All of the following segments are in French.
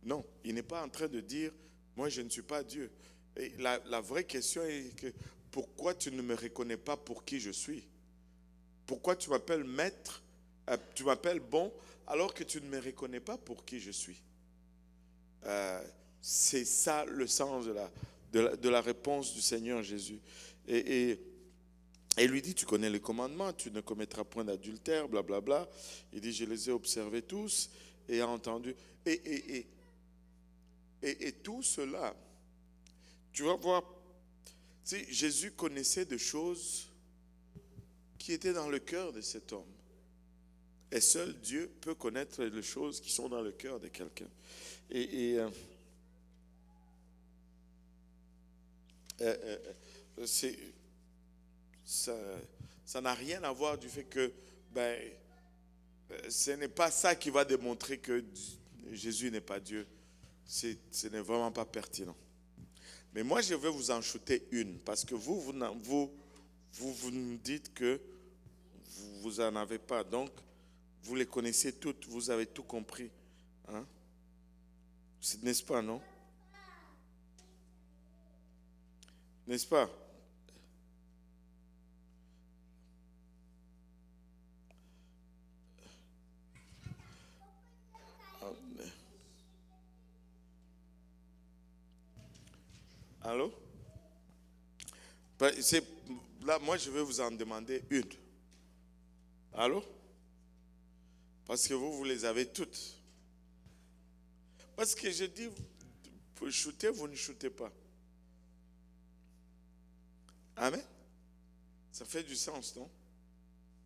Non, il n'est pas en train de dire, moi je ne suis pas Dieu. Et la vraie question est que pourquoi tu ne me reconnais pas pour qui je suis? Pourquoi tu m'appelles maître, tu m'appelles bon, alors que tu ne me reconnais pas pour qui je suis? Euh, c'est ça le sens de la réponse du Seigneur Jésus. Et il lui dit, tu connais les commandements, tu ne commettras point d'adultère, blablabla. Il dit, je les ai observés tous et entendu. Et, et, et, et tout cela, tu vas voir, si Jésus connaissait des choses qui étaient dans le cœur de cet homme. Et seul Dieu peut connaître les choses qui sont dans le cœur de quelqu'un. Et c'est, ça n'a rien à voir du fait que ce n'est pas ça qui va démontrer que Jésus n'est pas Dieu. Ce n'est vraiment pas pertinent. Mais moi, je vais vous en shooter une, parce que vous me dites que vous en avez pas. Donc, vous les connaissez toutes, vous avez tout compris. Hein? N'est-ce pas, non? N'est-ce pas? Allô? Là, moi, je vais vous en demander une. Allô? Parce que vous les avez toutes. Parce que je dis, vous shootez, vous ne shootez pas. Amen? Ça fait du sens, non?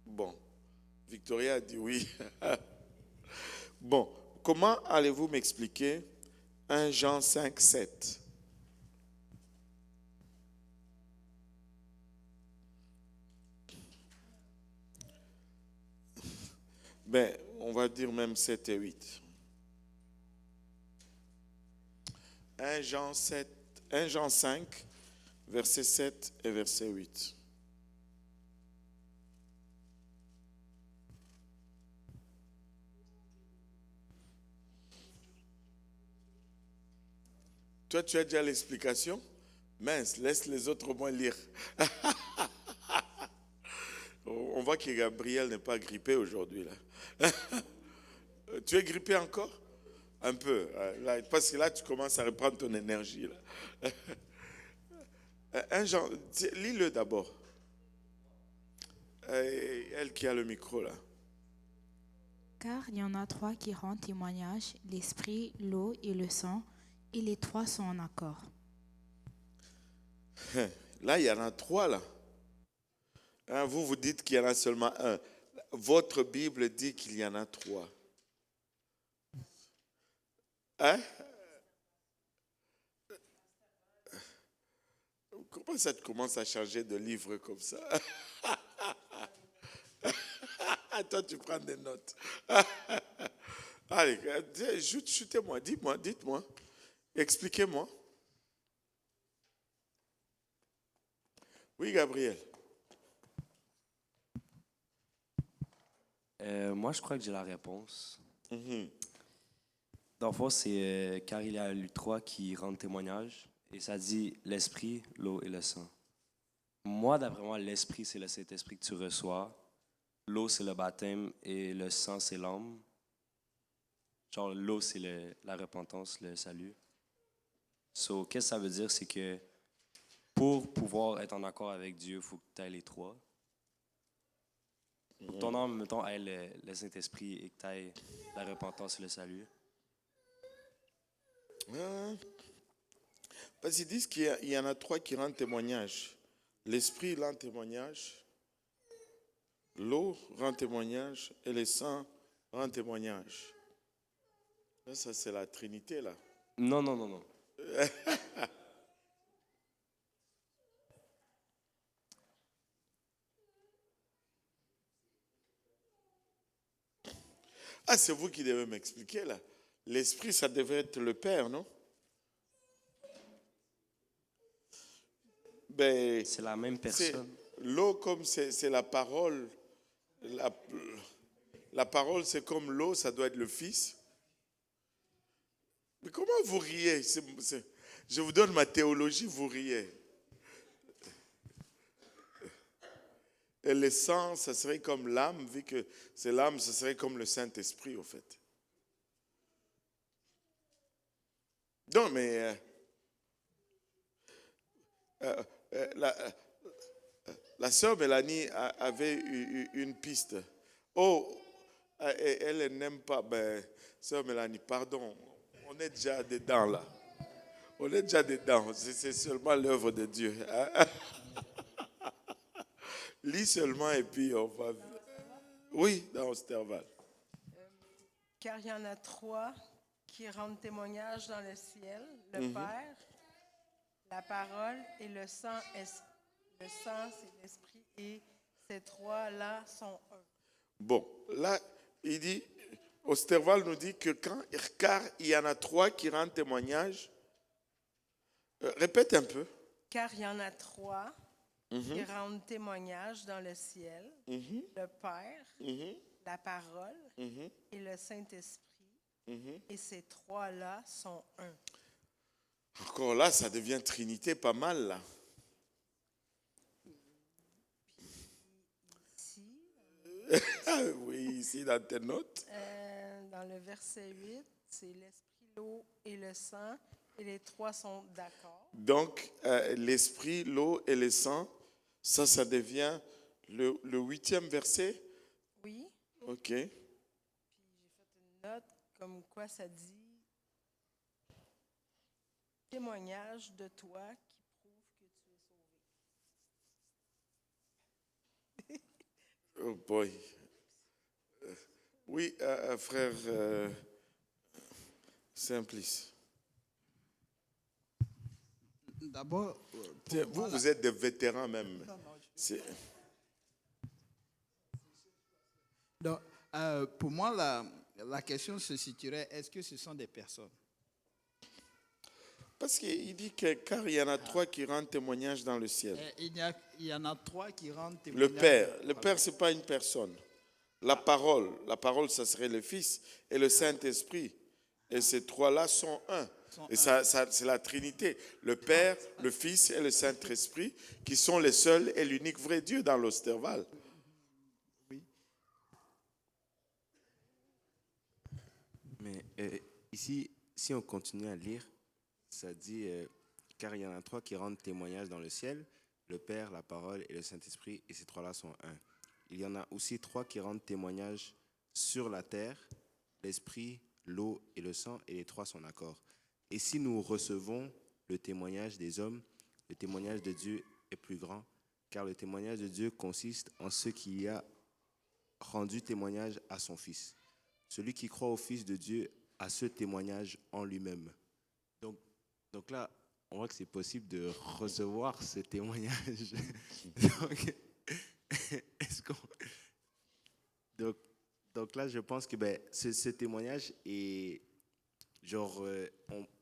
Bon. Victoria a dit oui. Bon. Comment allez-vous m'expliquer 1 Jean 5, 7? On va dire même 7 et 8. 1 Jean 7, 1 Jean 5, verset 7 et verset 8. Toi, tu as déjà l'explication? Mince, laisse les autres au moins lire. On voit que Gabriel n'est pas grippé aujourd'hui, là. Tu es grippé encore? Un peu. Là, parce que là, tu commences à reprendre ton énergie, là. Un genre, lis-le d'abord. Elle qui a le micro, là. Car il y en a trois qui rendent témoignage, l'esprit, l'eau et le sang, et les trois sont en accord. Là, il y en a trois, là. Hein, vous dites qu'il y en a seulement un. Votre Bible dit qu'il y en a trois. Hein? Comment ça te commence à changer de livre comme ça? Toi, tu prends des notes. Allez, shootez-moi, dites-moi. Expliquez-moi. Oui, Gabriel. Moi, je crois que j'ai la réponse. Mhm. Dans le fond, c'est car il y a eu trois qui rendent témoignage. Et ça dit l'esprit, l'eau et le sang. Moi, d'après moi, l'esprit, c'est le Saint-Esprit que tu reçois. L'eau, c'est le baptême. Et le sang, c'est l'âme. Genre, l'eau, c'est la repentance, le salut. So, qu'est-ce que ça veut dire? C'est que pour pouvoir être en accord avec Dieu, il faut que tu aies les trois. Faut que ton âme, mettons, ait le Saint-Esprit et que tu aies la repentance et le salut. Parce qu'ils disent qu'il y en a trois qui rendent témoignage. L'esprit rend témoignage, l'eau rend témoignage et le sang rend témoignage. Ça, c'est la Trinité, là. Non. Ah, c'est vous qui devez m'expliquer, là. L'esprit, ça devait être le Père, non? C'est la même personne. L'eau, comme c'est la parole, la parole, c'est comme l'eau, ça doit être le Fils. Mais comment vous riez? Je vous donne ma théologie, vous riez. Et le sang, ça serait comme l'âme, vu que c'est l'âme, ça serait comme le Saint-Esprit, au fait. Non, mais la sœur Mélanie avait une piste. Oh, elle n'aime pas. Ben, sœur Mélanie, pardon, on est déjà dedans là. On est déjà dedans. C'est seulement l'œuvre de Dieu. Lis seulement et puis on va. Oui, dans Osterval. Car il y en a trois qui rendent témoignage dans le ciel, le Père, la parole et le sang. Le sang, c'est l'esprit, et ces trois-là sont un. Bon, là, il dit, Osterval nous dit que car il y en a trois qui rendent témoignage. Répète un peu. Car il y en a trois qui rendent témoignage dans le ciel, le Père, la parole et le Saint-Esprit. Et ces trois-là sont un. Encore là, ça devient Trinité pas mal là. Oui, ici dans tes notes. Dans le verset 8, c'est l'esprit, l'eau et le sang, et les trois sont d'accord. Donc, l'esprit, l'eau et le sang, ça devient le 8e verset. Oui. Ok. Puis j'ai fait une note comme quoi ça dit témoignage de toi qui prouve que tu es sauvé. Oh boy. Oui, frère Simplice. D'abord, Tiens, vous êtes des vétérans même. Donc, pour moi, la question se situerait, est-ce que ce sont des personnes? Parce qu'il dit que car il y en a trois qui rendent témoignage dans le ciel. Il y en a trois qui rendent témoignage. Le Père, ce n'est pas une personne. La parole, ça serait le Fils et le Saint-Esprit. Et ces trois-là sont un. Et ça, c'est la Trinité. Le Père, le Fils et le Saint-Esprit qui sont les seuls et l'unique vrai Dieu dans l'Osterval. Oui. Mais ici, si on continue à lire, ça dit car il y en a trois qui rendent témoignage dans le ciel, le Père, la parole et le Saint-Esprit, et ces trois-là sont un. Il y en a aussi trois qui rendent témoignage sur la terre, l'Esprit, l'eau et le sang, et les trois sont d'accord. Et si nous recevons le témoignage des hommes, le témoignage de Dieu est plus grand, car le témoignage de Dieu consiste en ce qu'il a rendu témoignage à son Fils. Celui qui croit au Fils de Dieu a ce témoignage en lui-même. Donc là, on voit que c'est possible de recevoir ce témoignage. Donc là, je pense que ce témoignage est genre,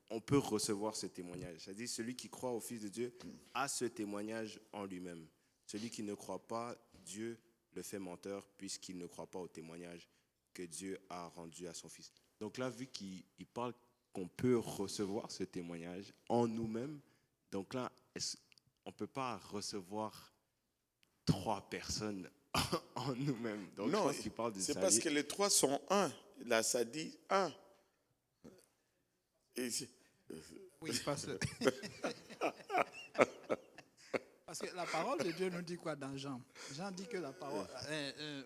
on peut recevoir ce témoignage. C'est-à-dire, celui qui croit au Fils de Dieu a ce témoignage en lui-même. Celui qui ne croit pas, Dieu le fait menteur puisqu'il ne croit pas au témoignage que Dieu a rendu à son Fils. Donc là, vu qu'il parle qu'on peut recevoir ce témoignage en nous-mêmes, donc là, on ne peut pas recevoir trois personnes en nous-mêmes. Donc non, je pense qu'il parle de c'est ça. parce que les trois sont un. Là, ça dit un. Oui, parce que la parole de Dieu nous dit quoi dans Jean? Jean dit que la parole,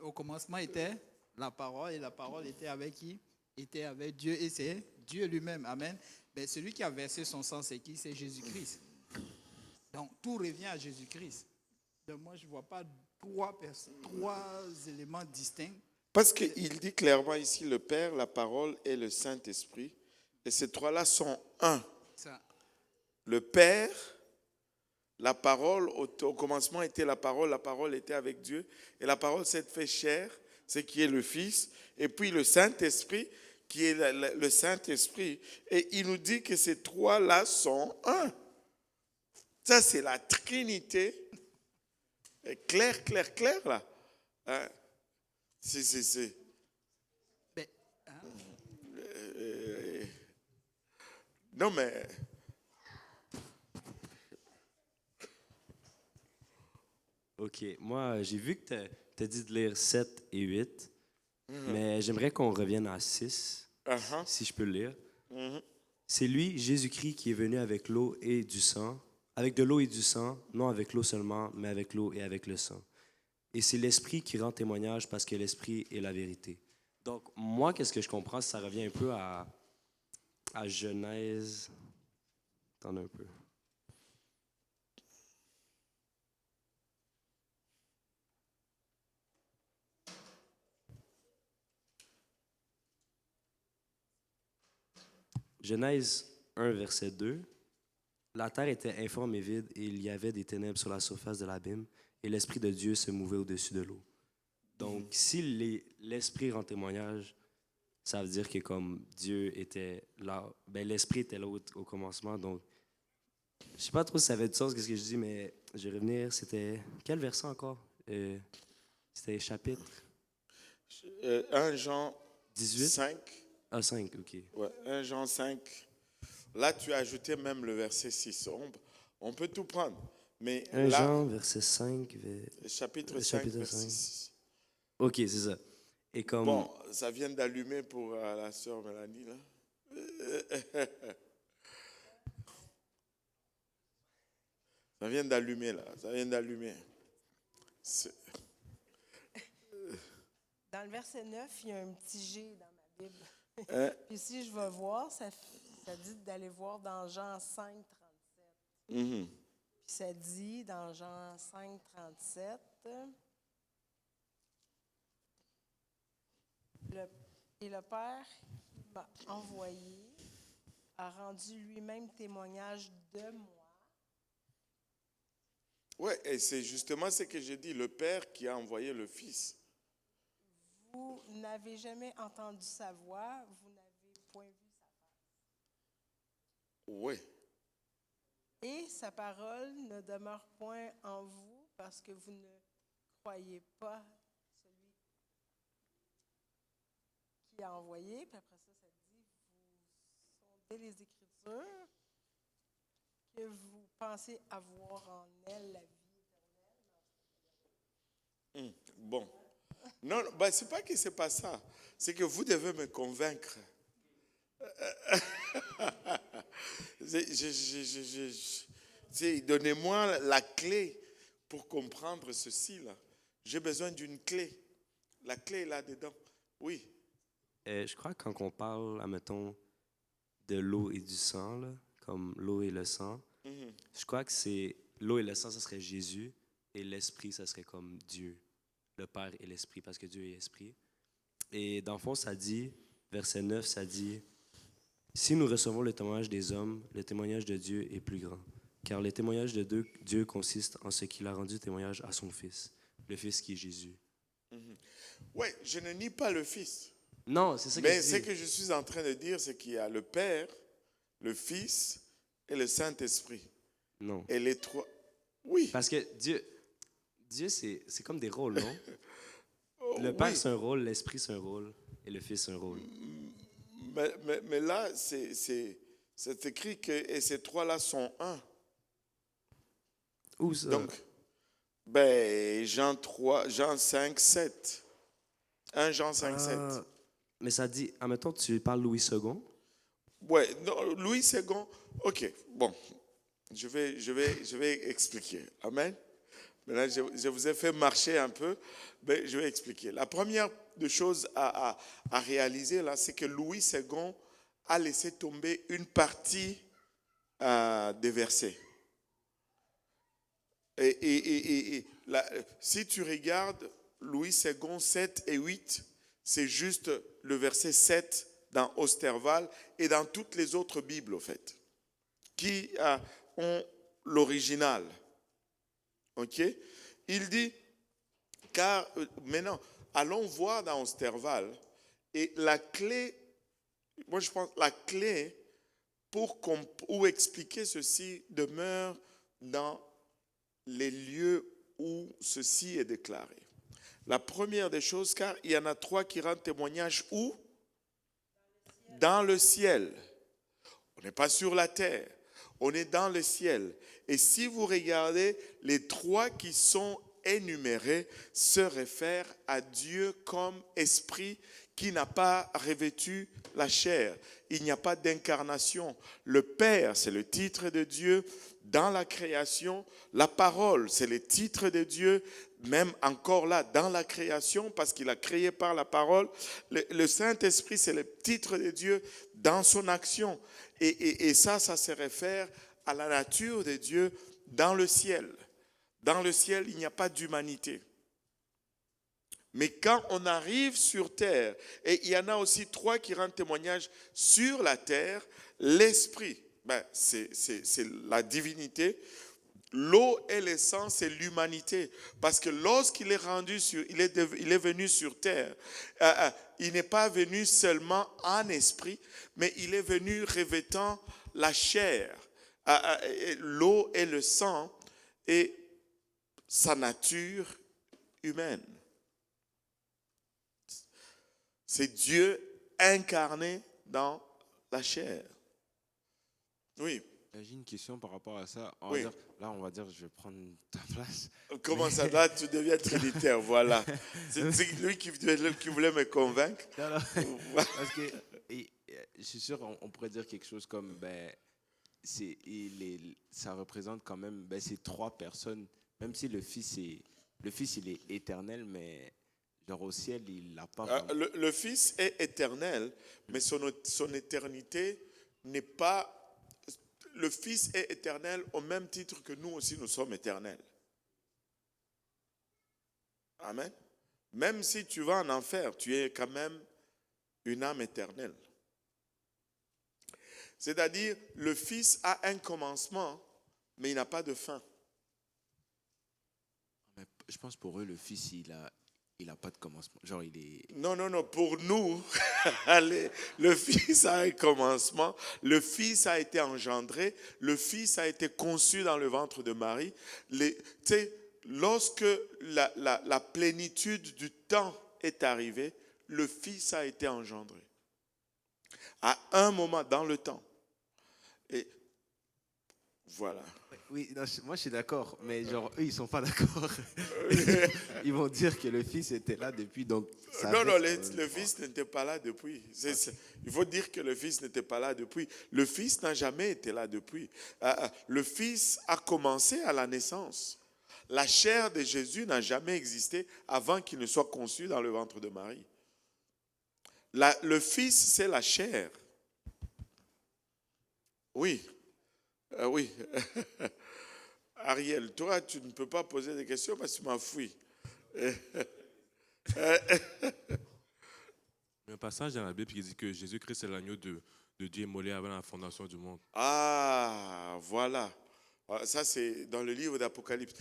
au commencement était la parole, et la parole était avec qui? Était avec Dieu, et c'est Dieu lui-même. Amen. Mais celui qui a versé son sang, c'est qui? C'est Jésus-Christ. Donc tout revient à Jésus-Christ. Donc moi, je ne vois pas trois éléments distincts. Parce qu'il dit clairement ici le Père, la parole et le Saint-Esprit. Et ces trois-là sont un. Ça. Le Père, la parole, au commencement était la parole était avec Dieu. Et la parole s'est fait chair, c'est qui est le Fils. Et puis le Saint-Esprit, qui est le Saint-Esprit. Et il nous dit que ces trois-là sont un. Ça, c'est la Trinité. Clair, là. Hein? C'est. Mais, hein? Non, mais OK. Moi, j'ai vu que tu as dit de lire 7 et 8, mais j'aimerais qu'on revienne à 6, uh-huh. si je peux le lire. Mhm. C'est lui, Jésus-Christ, qui est venu avec l'eau et du sang, avec de l'eau et du sang, non avec l'eau seulement, mais avec l'eau et avec le sang. Et c'est l'Esprit qui rend témoignage parce que l'Esprit est la vérité. Donc, moi, qu'est-ce que je comprends? Ça revient un peu à Genèse. Attends un peu. Genèse 1, verset 2. La terre était informe et vide, et il y avait des ténèbres sur la surface de l'abîme, et l'Esprit de Dieu se mouvait au-dessus de l'eau. Donc, si l'Esprit rend témoignage, ça veut dire que comme Dieu était là, ben l'Esprit était là au commencement. Donc, je sais pas trop si ça avait du sens, qu'est-ce que je dis, mais je vais revenir. C'était quel verset encore? C'était chapitre 1 Jean 18? 5. Ah, 5, ok. Ouais, 1 Jean 5. Là, tu as ajouté même le verset 6. On peut tout prendre. Mais 1 là, Jean, verset 5. chapitre 5, chapitre verset 5. 6. Ok, c'est ça. Et comme. Bon, ça vient d'allumer pour la sœur Mélanie, là. Ça vient d'allumer, là. Ça vient d'allumer. Dans le verset 9, il y a un petit G dans ma Bible. Hein? Puis si je vais voir, ça dit d'aller voir dans Jean 5, 37. Mhm. Puis ça dit dans Jean 5, 37, et le Père qui m'a envoyé a rendu lui-même témoignage de moi. Oui, et c'est justement ce que j'ai dit, le Père qui a envoyé le Fils. Vous n'avez jamais entendu sa voix, vous n'avez point vu sa face. Oui. Et sa parole ne demeure point en vous parce que vous ne croyez pas celui qui a envoyé. Puis après ça dit, vous sondez les Écritures, que vous pensez avoir en elles la vie éternelle. Bon. Non, bah, c'est pas que c'est pas ça. C'est que vous devez me convaincre. Donnez-moi la clé pour comprendre ceci là. J'ai besoin d'une clé. La clé est là-dedans. Oui. Je crois que quand on parle, admettons, de l'eau et du sang, là, comme l'eau et le sang, je crois que c'est l'eau et le sang, ça serait Jésus, et l'esprit, ça serait comme Dieu, le Père et l'esprit, parce que Dieu est esprit. Et dans le fond, ça dit, verset 9, ça dit, si nous recevons le témoignage des hommes, le témoignage de Dieu est plus grand. Car le témoignage de Dieu consiste en ce qu'il a rendu témoignage à son Fils, le Fils qui est Jésus. Oui, je ne nie pas le Fils. Non, c'est ça que Mais je dis. ce que je suis en train de dire, c'est qu'il y a le Père, le Fils et le Saint-Esprit. Non. Et les trois. Oui. Parce que Dieu c'est comme des rôles, non? Le Oui. Père, c'est un rôle, l'Esprit, c'est un rôle, et le Fils, c'est un rôle. Mais là, c'est écrit que et ces trois-là sont un. Où ça? Donc, Jean 5, 7. 1 Jean 5, 7. Mais ça dit, admettons, tu parles Louis II. Ouais, non, Louis II. Ok, bon, je vais expliquer. Amen. Maintenant, je vous ai fait marcher un peu, mais je vais expliquer. La première des choses à réaliser là, c'est que Louis II a laissé tomber une partie des versets. Et si tu regardes Louis II 7 et 8, c'est juste le verset 7 dans Osterval et dans toutes les autres Bibles, au fait, qui ont l'original. Ok? Il dit, car maintenant, allons voir dans Osterval, et la clé, moi je pense, la clé pour expliquer ceci demeure dans les lieux où ceci est déclaré. La première des choses, car il y en a trois qui rendent témoignage où? Dans le ciel. On n'est pas sur la terre. On est dans le ciel. Et si vous regardez, les trois qui sont énumérés se réfèrent à Dieu comme esprit qui n'a pas revêtu la chair. Il n'y a pas d'incarnation. Le Père, c'est le titre de Dieu dans la création. La parole, c'est le titre de Dieu, même encore là, dans la création, parce qu'il a créé par la parole. Le Saint-Esprit, c'est le titre de Dieu dans son action. Et ça se réfère à la nature de Dieu dans le ciel. Dans le ciel, il n'y a pas d'humanité. Mais quand on arrive sur terre, et il y en a aussi trois qui rendent témoignage sur la terre, l'esprit, c'est la divinité, l'eau et le sang, c'est l'humanité. Parce que lorsqu'il est il est venu sur terre, il n'est pas venu seulement en esprit, mais il est venu revêtant la chair, l'eau et le sang et sa nature humaine. C'est Dieu incarné dans la chair. Oui. J'ai une question par rapport à ça. Oui. On va dire, je vais prendre ta place. Comment ça, là, tu deviens trinitaire, voilà. C'est lui qui voulait me convaincre. Non. Parce que je suis sûr on pourrait dire quelque chose comme, ça représente quand même, ces trois personnes, même si le Fils, il est éternel, mais genre au ciel, il n'a pas vraiment... Le Fils est éternel, mais son éternité n'est pas... Le Fils est éternel au même titre que nous aussi, nous sommes éternels. Amen. Même si tu vas en enfer, tu es quand même une âme éternelle. C'est-à-dire, le Fils a un commencement, mais il n'a pas de fin. Mais je pense pour eux, le Fils, il a pas de commencement. Genre, il est... Non. Pour nous, le Fils a un commencement. Le Fils a été engendré. Le Fils a été conçu dans le ventre de Marie. Lorsque la plénitude du temps est arrivée, le Fils a été engendré. À un moment dans le temps. Et voilà. Oui, non, moi je suis d'accord, mais genre eux ils sont pas d'accord. Ils vont dire que le Fils était là depuis, donc ça Non, reste le Fils n'était pas là depuis. Il faut dire que le Fils n'était pas là depuis. Le Fils n'a jamais été là depuis. Le Fils a commencé à la naissance. La chair de Jésus n'a jamais existé avant qu'il ne soit conçu dans le ventre de Marie. Le Fils, c'est la chair. Oui. Oui. Ariel, toi, tu ne peux pas poser des questions parce que tu m'as fouillé. Il y a un passage dans la Bible qui dit que Jésus-Christ est l'agneau de Dieu immolé avant la fondation du monde. Ah, voilà. Ça, c'est dans le livre d'Apocalypse.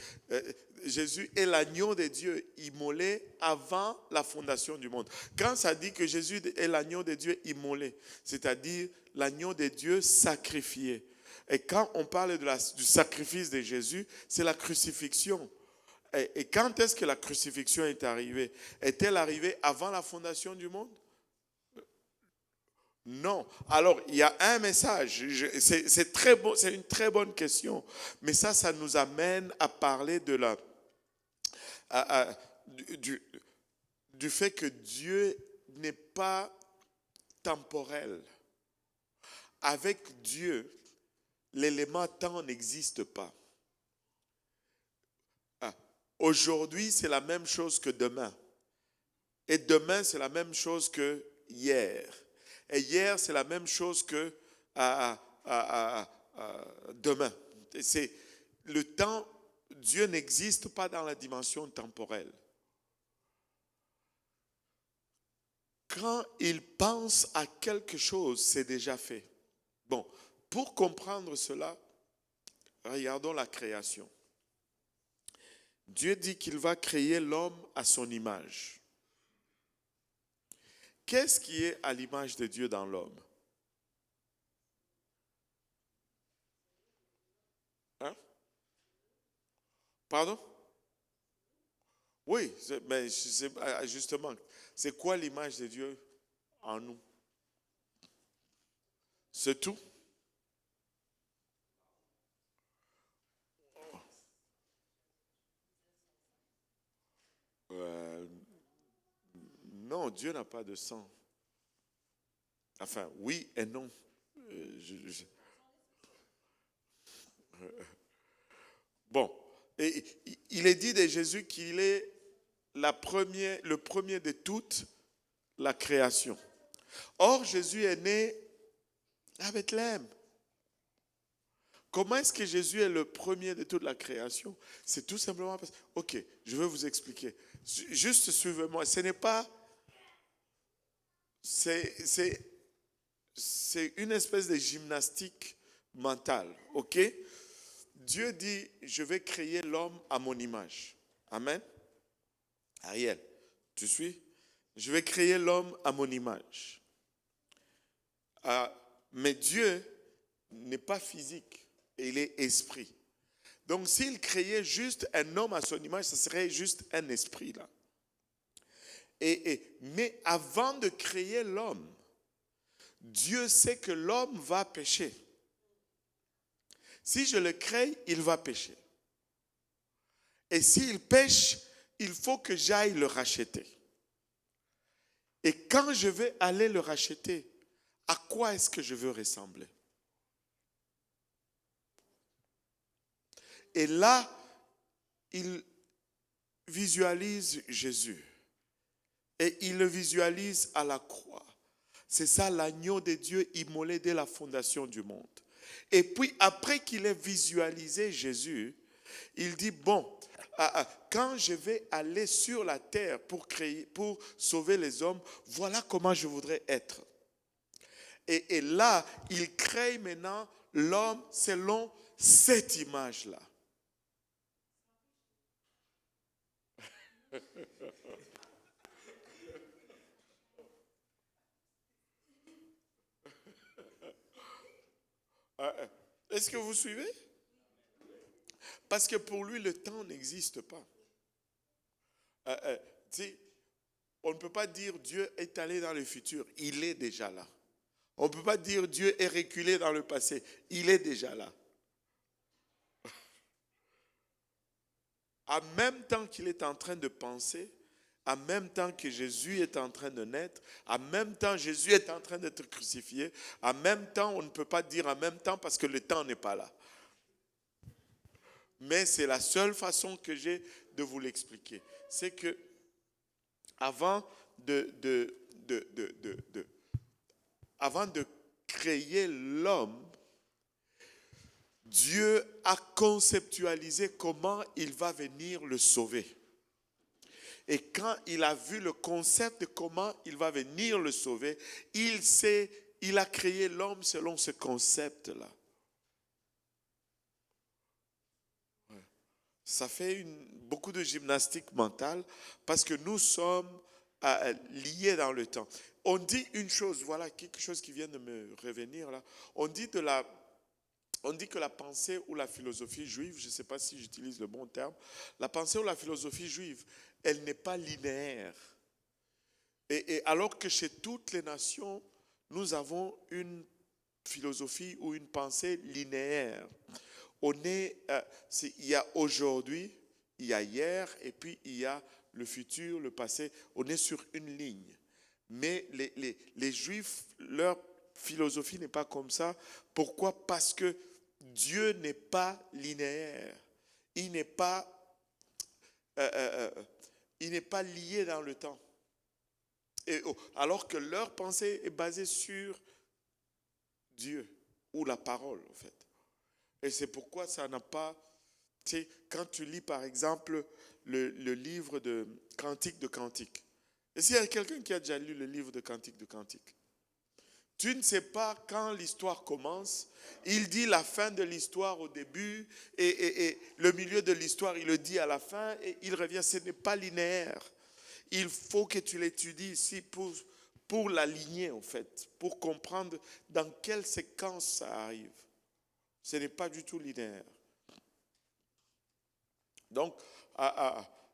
Jésus est l'agneau de Dieu immolé avant la fondation du monde. Quand ça dit que Jésus est l'agneau de Dieu immolé, c'est-à-dire l'agneau de Dieu sacrifié. Et quand on parle du sacrifice de Jésus, c'est la crucifixion. Et quand est-ce que la crucifixion est arrivée? Est-elle arrivée avant la fondation du monde? Non. Alors, il y a un message. C'est très bon, c'est une très bonne question. Mais ça nous amène à parler du fait que Dieu n'est pas temporel. Avec Dieu, l'élément temps n'existe pas. Aujourd'hui, c'est la même chose que demain. Et demain, c'est la même chose que hier. Et hier, c'est la même chose que demain. C'est le temps, Dieu n'existe pas dans la dimension temporelle. Quand il pense à quelque chose, c'est déjà fait. Bon, pour comprendre cela, regardons la création. Dieu dit qu'il va créer l'homme à son image. Qu'est-ce qui est à l'image de Dieu dans l'homme? Hein? Pardon? Oui, mais justement, c'est quoi l'image de Dieu en nous? C'est tout? Dieu n'a pas de sang. Enfin, oui et non. Bon, et il est dit de Jésus qu'il est le premier de toute la création. Or, Jésus est né à Bethléem. Comment est-ce que Jésus est le premier de toute la création? C'est tout simplement parce que... Ok, je vais vous expliquer. Juste suivez-moi. Ce n'est pas... C'est une espèce de gymnastique mentale. Ok? Dieu dit, je vais créer l'homme à mon image. Amen. Ariel, tu suis? Je vais créer l'homme à mon image. Mais Dieu n'est pas physique. Il est esprit. Donc s'il créait juste un homme à son image, ce serait juste un esprit là. Mais avant de créer l'homme, Dieu sait que l'homme va pécher. Si je le crée, il va pécher. Et s'il pêche, il faut que j'aille le racheter. Et quand je vais aller le racheter, à quoi est-ce que je veux ressembler? Et là, il visualise Jésus. Et il le visualise à la croix. C'est ça l'agneau de Dieu immolé dès la fondation du monde. Et puis après qu'il ait visualisé Jésus, il dit, bon, quand je vais aller sur la terre pour sauver les hommes, voilà comment je voudrais être. Et là, il crée maintenant l'homme selon cette image-là. Est-ce que vous suivez? Parce que pour lui, le temps n'existe pas. On ne peut pas dire Dieu est allé dans le futur. Il est déjà là. On ne peut pas dire Dieu est reculé dans le passé. Il est déjà là. En même temps qu'il est en train de penser, en même temps que Jésus est en train de naître, en même temps Jésus est en train d'être crucifié, en même temps, on ne peut pas dire en même temps parce que le temps n'est pas là. Mais c'est la seule façon que j'ai de vous l'expliquer. C'est que avant de créer l'homme, Dieu a conceptualisé comment il va venir le sauver. Et quand il a vu le concept de comment il va venir le sauver, il a créé l'homme selon ce concept-là. Ça fait beaucoup de gymnastique mentale parce que nous sommes liés dans le temps. On dit une chose, voilà quelque chose qui vient de me revenir là. On dit que la pensée ou la philosophie juive, je ne sais pas si j'utilise le bon terme, la pensée ou la philosophie juive, elle n'est pas linéaire. Et alors que chez toutes les nations, nous avons une philosophie ou une pensée linéaire. Il y a aujourd'hui, il y a hier, et puis il y a le futur, le passé. On est sur une ligne. Mais les Juifs, leur philosophie n'est pas comme ça. Pourquoi? Parce que Dieu n'est pas linéaire. Il n'est pas lié dans le temps. Alors que leur pensée est basée sur Dieu ou la parole, en fait. Et c'est pourquoi ça n'a pas... Tu sais, quand tu lis, par exemple, le livre de Cantique de Cantique. Est-ce qu'il y a quelqu'un qui a déjà lu le livre de Cantique de Cantique? Tu ne sais pas quand l'histoire commence. Il dit la fin de l'histoire au début et le milieu de l'histoire, il le dit à la fin et il revient. Ce n'est pas linéaire. Il faut que tu l'étudies ici pour l'aligner, en fait, pour comprendre dans quelle séquence ça arrive. Ce n'est pas du tout linéaire. Donc,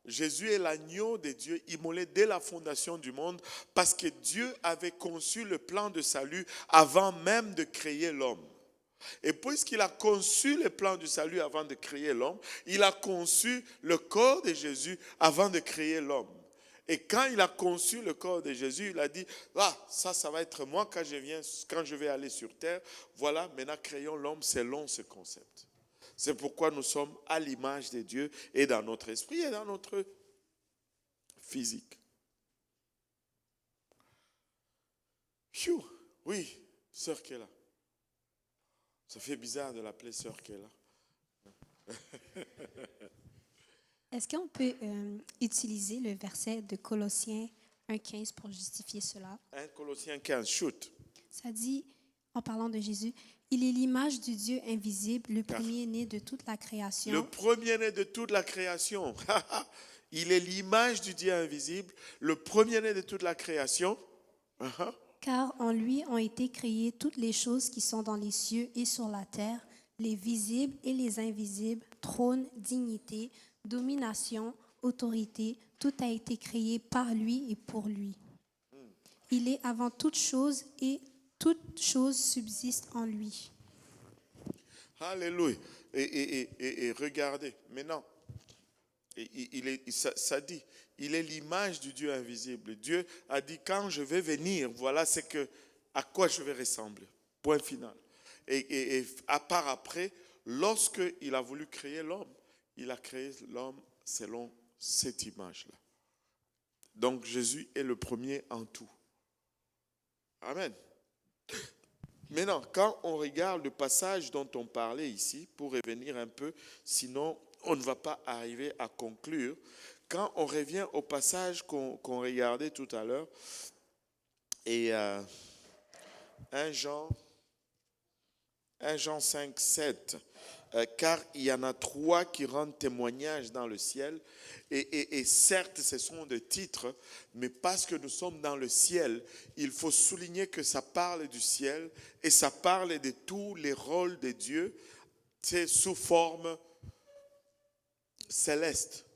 Jésus est l'agneau de Dieu immolé dès la fondation du monde parce que Dieu avait conçu le plan de salut avant même de créer l'homme. Et puisqu'il a conçu le plan du salut avant de créer l'homme, il a conçu le corps de Jésus avant de créer l'homme. Et quand il a conçu le corps de Jésus, il a dit, ah, ça va être moi quand je vais aller sur terre. Voilà, maintenant créons l'homme selon ce concept. C'est pourquoi nous sommes à l'image de Dieu et dans notre esprit et dans notre physique. Phew, oui, sœur Kéla. Ça fait bizarre de l'appeler sœur Kéla. Est-ce qu'on peut utiliser le verset de Colossiens 1,15 pour justifier cela? 1 Colossiens 15, shoot. Ça dit, en parlant de Jésus, il est l'image du Dieu invisible, le premier-né de toute la création. Le premier-né de toute la création. Il est l'image du Dieu invisible, le premier-né de toute la création. Car en lui ont été créées toutes les choses qui sont dans les cieux et sur la terre, les visibles et les invisibles, trône, dignité, domination, autorité, tout a été créé par lui et pour lui. Il est avant toute chose et toute chose subsiste en lui. Alléluia. Et regardez, maintenant, ça dit, il est l'image du Dieu invisible. Dieu a dit, quand je vais venir, voilà à quoi je vais ressembler. Point final. Et à part après, lorsqu'il a voulu créer l'homme, il a créé l'homme selon cette image-là. Donc Jésus est le premier en tout. Amen. Maintenant, quand on regarde le passage dont on parlait ici, pour revenir un peu, sinon on ne va pas arriver à conclure. Quand on revient au passage qu'on regardait tout à l'heure, et 1 Jean 5, 7, car il y en a 3 qui rendent témoignage dans le ciel, et certes ce sont des titres, mais parce que nous sommes dans le ciel, il faut souligner que ça parle du ciel, et ça parle de tous les rôles de Dieu, c'est sous forme céleste.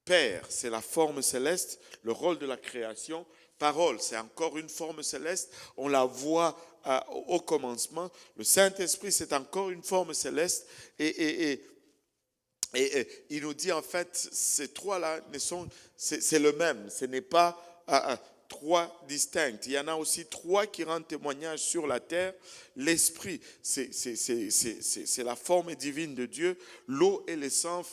Père, c'est la forme céleste, le rôle de la création. Parole, c'est encore une forme céleste, on la voit au commencement. Le Saint-Esprit, c'est encore une forme céleste. Et il nous dit en fait, ces 3-là, c'est le même. Ce n'est pas 3 distincts. Il y en a aussi 3 qui rendent témoignage sur la terre. L'Esprit, c'est la forme divine de Dieu. L'eau et le sang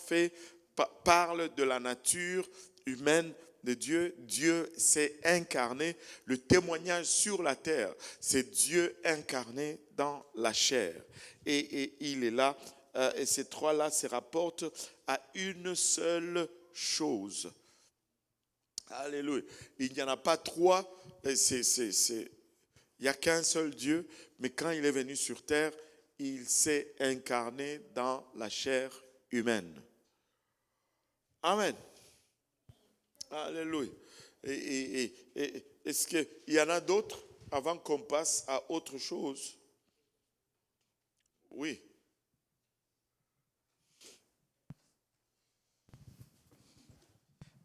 parlent de la nature humaine de Dieu. Dieu s'est incarné. Le témoignage sur la terre, c'est Dieu incarné dans la chair. Et il est là. Et ces 3-là se rapportent à une seule chose. Alléluia. Il n'y en a pas 3. Il n'y a qu'un seul Dieu. Mais quand il est venu sur terre, il s'est incarné dans la chair humaine. Amen. Alléluia. Et est-ce qu'il y en a d'autres avant qu'on passe à autre chose? Oui.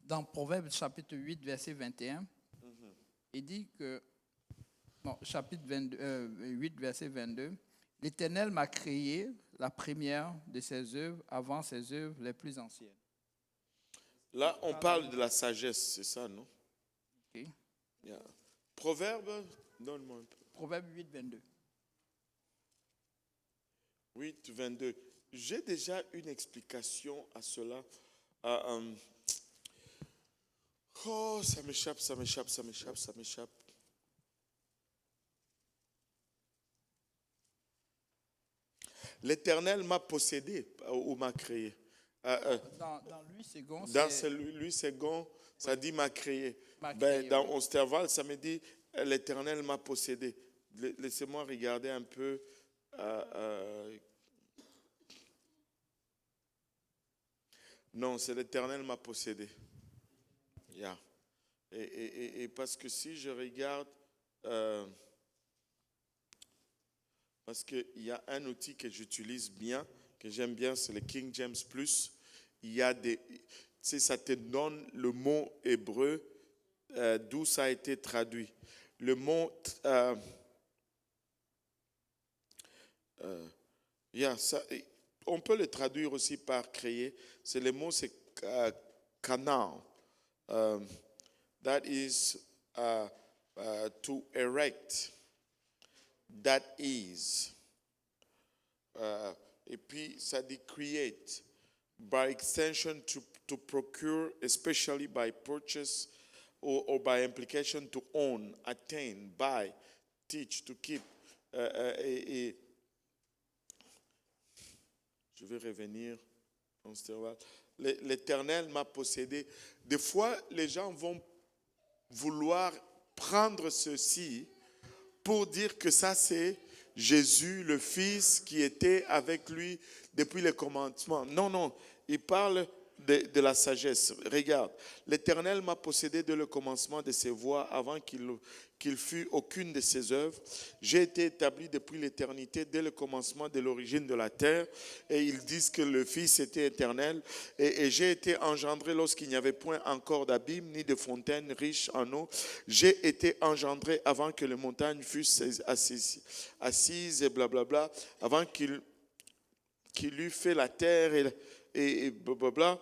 Dans Proverbes chapitre 8, verset 21, il dit que, chapitre 8, verset 22, l'Éternel m'a créé la première de ses œuvres avant ses œuvres les plus anciennes. Là, on parle de la sagesse, c'est ça, non? Ok. Yeah. Proverbe, donne-moi un peu. Proverbe 8, 22. 8, 22. J'ai déjà une explication à cela. Oh, ça m'échappe. L'Éternel m'a possédé ou m'a créé. Dans Louis Ségon, dans Louis Ségon, ça dit m'a créé. créé, Dans oui. Osterval, ça me dit l'Éternel m'a possédé. Laissez-moi regarder un peu. Non, c'est l'Éternel m'a possédé. Yeah. Et parce que si je regarde, parce qu'il y a un outil que j'utilise bien, que j'aime bien, c'est le King James Plus. Il y a ça te donne le mot hébreu d'où ça a été traduit. Le mot, on peut le traduire aussi par créer. C'est le mot, c'est Canaan. That is to erect. That is. Et puis, ça dit create. By extension, to procure, especially by purchase or by implication, to own, attain, buy, teach, to keep. Et je vais revenir dans cet intervalle. L'Éternel m'a possédé. Des fois, les gens vont vouloir prendre ceci pour dire que ça, c'est Jésus, le Fils, qui était avec lui depuis le commencement. Non, non, il parle de la sagesse. Regarde, l'Éternel m'a possédé dès le commencement de ses voies, avant qu'il fût aucune de ses œuvres. J'ai été établi depuis l'éternité, dès le commencement de l'origine de la terre. Et ils disent que le Fils était éternel. Et j'ai été engendré lorsqu'il n'y avait point encore d'abîme, ni de fontaine riche en eau. J'ai été engendré avant que les montagnes fussent assises et blablabla, avant qu'il eût fait la terre et blablabla.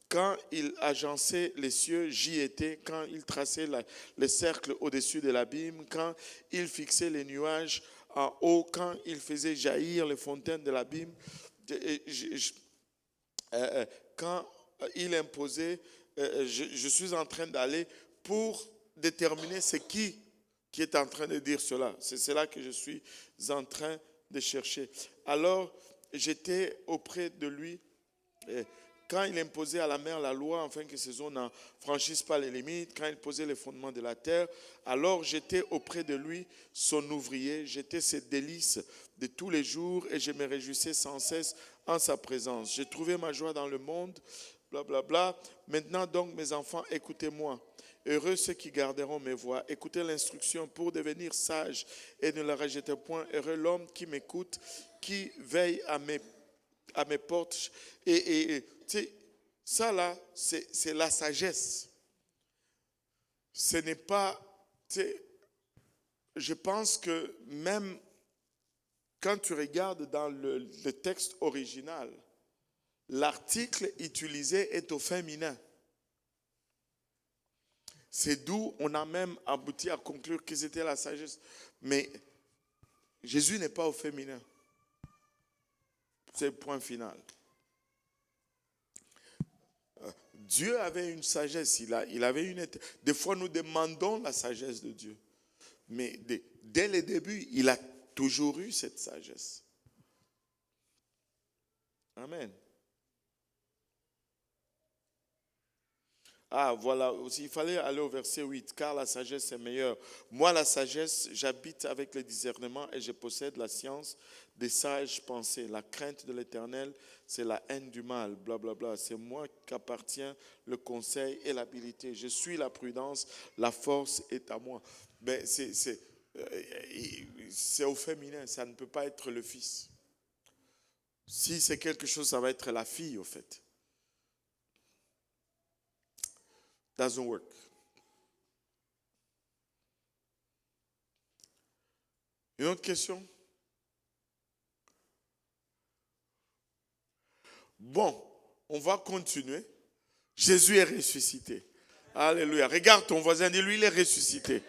Quand il agençait les cieux, j'y étais. Quand il traçait le cercle au-dessus de l'abîme, quand il fixait les nuages en haut, quand il faisait jaillir les fontaines de l'abîme, quand il imposait, je suis en train d'aller pour déterminer c'est qui est en train de dire cela. C'est cela que je suis en train de chercher. Alors, j'étais auprès de lui. Quand il imposait à la mer la loi, afin que ces eaux n'en franchissent pas les limites, quand il posait les fondements de la terre, alors j'étais auprès de lui, son ouvrier, j'étais ses délices de tous les jours et je me réjouissais sans cesse en sa présence. J'ai trouvé ma joie dans le monde, blablabla. Maintenant donc, mes enfants, écoutez-moi. Heureux ceux qui garderont mes voies. Écoutez l'instruction pour devenir sages et ne la rejetez point. Heureux l'homme qui m'écoute, qui veille à mes portes. Et tu sais, ça là, c'est la sagesse. Ce n'est pas, tu sais, je pense que même quand tu regardes dans le texte original, l'article utilisé est au féminin. C'est d'où on a même abouti à conclure que c'était la sagesse. Mais Jésus n'est pas au féminin. C'est le point final. Dieu avait une sagesse. Il avait une. Des fois, nous demandons la sagesse de Dieu. Mais dès le début, il a toujours eu cette sagesse. Amen. Ah, voilà, aussi, il fallait aller au verset 8, car la sagesse est meilleure. Moi, la sagesse, j'habite avec le discernement et je possède la science des sages pensées. La crainte de l'Éternel, c'est la haine du mal, blablabla. Bla, bla. C'est moi qu'appartient le conseil et l'habileté. Je suis la prudence, la force est à moi. Mais c'est au féminin, ça ne peut pas être le fils. Si c'est quelque chose, ça va être la fille, au fait. Doesn't work. Une autre question? Bon, on va continuer. Jésus est ressuscité. Alléluia. Regarde ton voisin, dis-lui, il est ressuscité.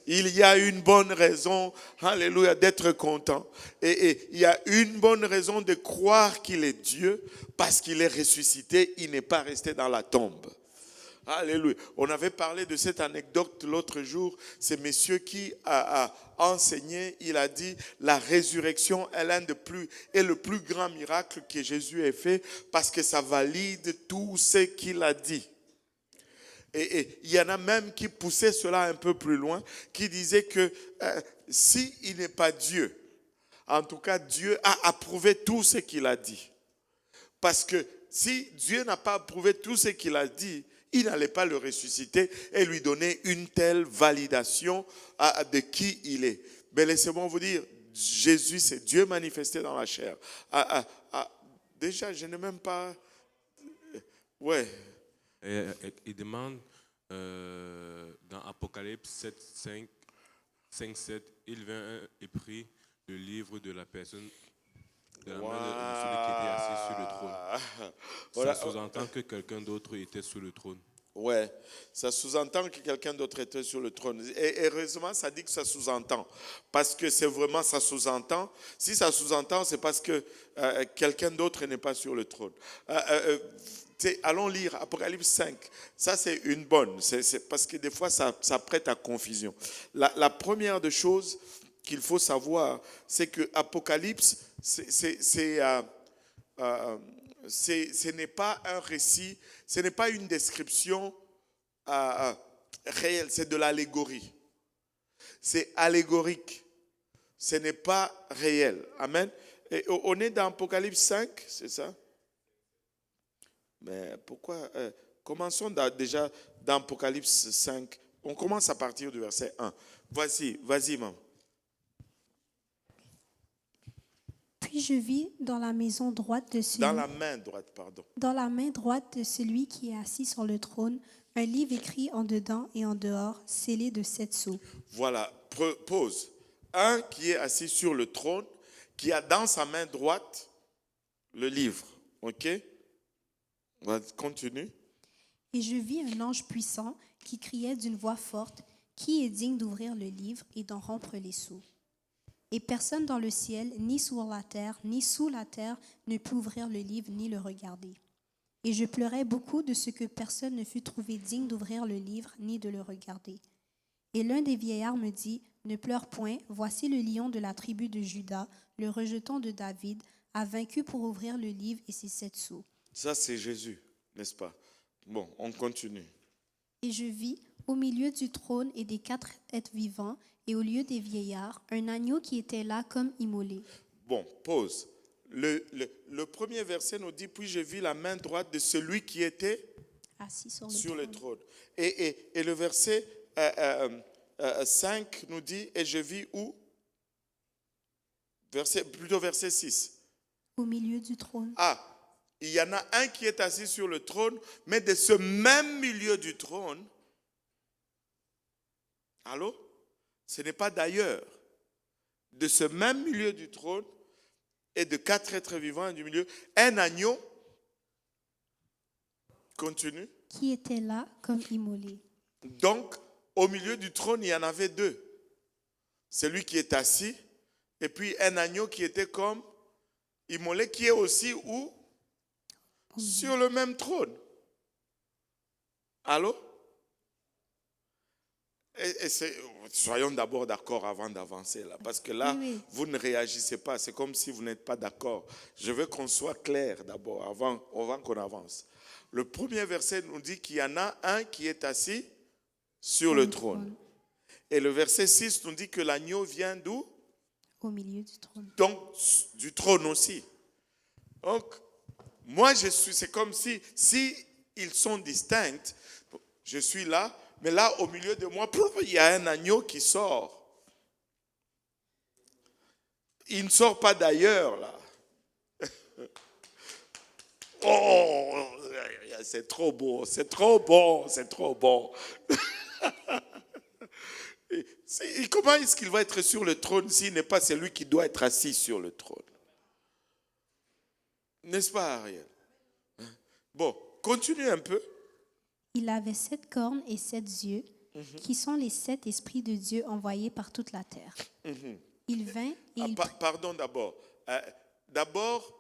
Il y a une bonne raison, alléluia, d'être content. Et il y a une bonne raison de croire qu'il est Dieu, parce qu'il est ressuscité, il n'est pas resté dans la tombe. Alléluia. On avait parlé de cette anecdote l'autre jour. C'est monsieur qui a enseigné. Il a dit la résurrection est le plus grand miracle que Jésus ait fait parce que ça valide tout ce qu'il a dit. Et il y en a même qui poussaient cela un peu plus loin, qui disaient que s'il n'est pas Dieu, en tout cas Dieu a approuvé tout ce qu'il a dit. Parce que si Dieu n'a pas approuvé tout ce qu'il a dit, il n'allait pas le ressusciter et lui donner une telle validation de qui il est. Mais laissez-moi vous dire, Jésus, c'est Dieu manifesté dans la chair. Déjà, je n'ai même pas... Ouais. Il demande dans Apocalypse 7, 5, 7, il vint et prit le livre de la personne de la main de celui qui était assis sur le trône. Voilà. Ça sous-entend que quelqu'un d'autre était sur le trône. Ouais, ça sous-entend que quelqu'un d'autre était sur le trône. Et heureusement, ça dit que ça sous-entend. Parce que c'est vraiment, ça sous-entend. Si ça sous-entend, c'est parce que quelqu'un d'autre n'est pas sur le trône. Allons lire Apocalypse 5. Ça, c'est une bonne. C'est parce que des fois, ça prête à confusion. La première des choses qu'il faut savoir, c'est que Apocalypse, ce n'est pas un récit, ce n'est pas une description réelle, c'est de l'allégorie. C'est allégorique. Ce n'est pas réel. Amen. Et on est dans Apocalypse 5, c'est ça? Mais pourquoi commençons déjà dans Apocalypse 5. On commence à partir du verset 1. Vas-y, maman. Puis je vis dans la maison droite de celui... Dans la main droite, pardon. Dans la main droite de celui qui est assis sur le trône, un livre écrit en dedans et en dehors, scellé de 7 sceaux. Voilà, pause. Un qui est assis sur le trône, qui a dans sa main droite le livre. OK? Continue. Et je vis un ange puissant qui criait d'une voix forte, qui est digne d'ouvrir le livre et d'en rompre les sceaux. Et personne dans le ciel, ni sur la terre, ni sous la terre, ne put ouvrir le livre ni le regarder. Et je pleurais beaucoup de ce que personne ne fut trouvé digne d'ouvrir le livre ni de le regarder. Et l'un des vieillards me dit, ne pleure point, voici le lion de la tribu de Juda, le rejeton de David, a vaincu pour ouvrir le livre et ses 7 sceaux. Ça, c'est Jésus, n'est-ce pas? Bon, on continue. Et je vis, au milieu du trône et des 4 êtres vivants, et au lieu des vieillards, un agneau qui était là comme immolé. Bon, pause. Le premier verset nous dit, puis je vis la main droite de celui qui était Assis sur le trône. Et le verset 5 nous dit, et je vis où? Plutôt verset 6. Au milieu du trône. Ah, il y en a un qui est assis sur le trône, mais de ce même milieu du trône, allô? Ce n'est pas d'ailleurs. De ce même milieu du trône et de 4 êtres vivants du milieu, un agneau, continue. Qui était là comme immolé. Donc, au milieu du trône, il y en avait 2. Celui qui est assis et puis un agneau qui était comme immolé, qui est aussi où? Sur le même trône. Allô? Soyons d'abord d'accord avant d'avancer là, parce que là, Oui. vous ne réagissez pas. C'est comme si vous n'êtes pas d'accord. Je veux qu'on soit clair d'abord avant qu'on avance. Le premier verset nous dit qu'il y en a un qui est assis sur le trône. Et le verset 6 nous dit que l'agneau vient d'où? Au milieu du trône. Donc, du trône aussi. Donc, moi, c'est comme si ils sont distincts, je suis là, mais là, au milieu de moi, il y a un agneau qui sort. Il ne sort pas d'ailleurs, là. Oh, c'est trop beau, c'est trop bon, c'est trop bon. Et comment est-ce qu'il va être sur le trône s'il n'est pas celui qui doit être assis sur le trône? N'est-ce pas, Ariel? Bon, continue un peu. Il avait 7 cornes et 7 yeux, qui sont les 7 esprits de Dieu envoyés par toute la terre. Il vint et Pardon d'abord. D'abord,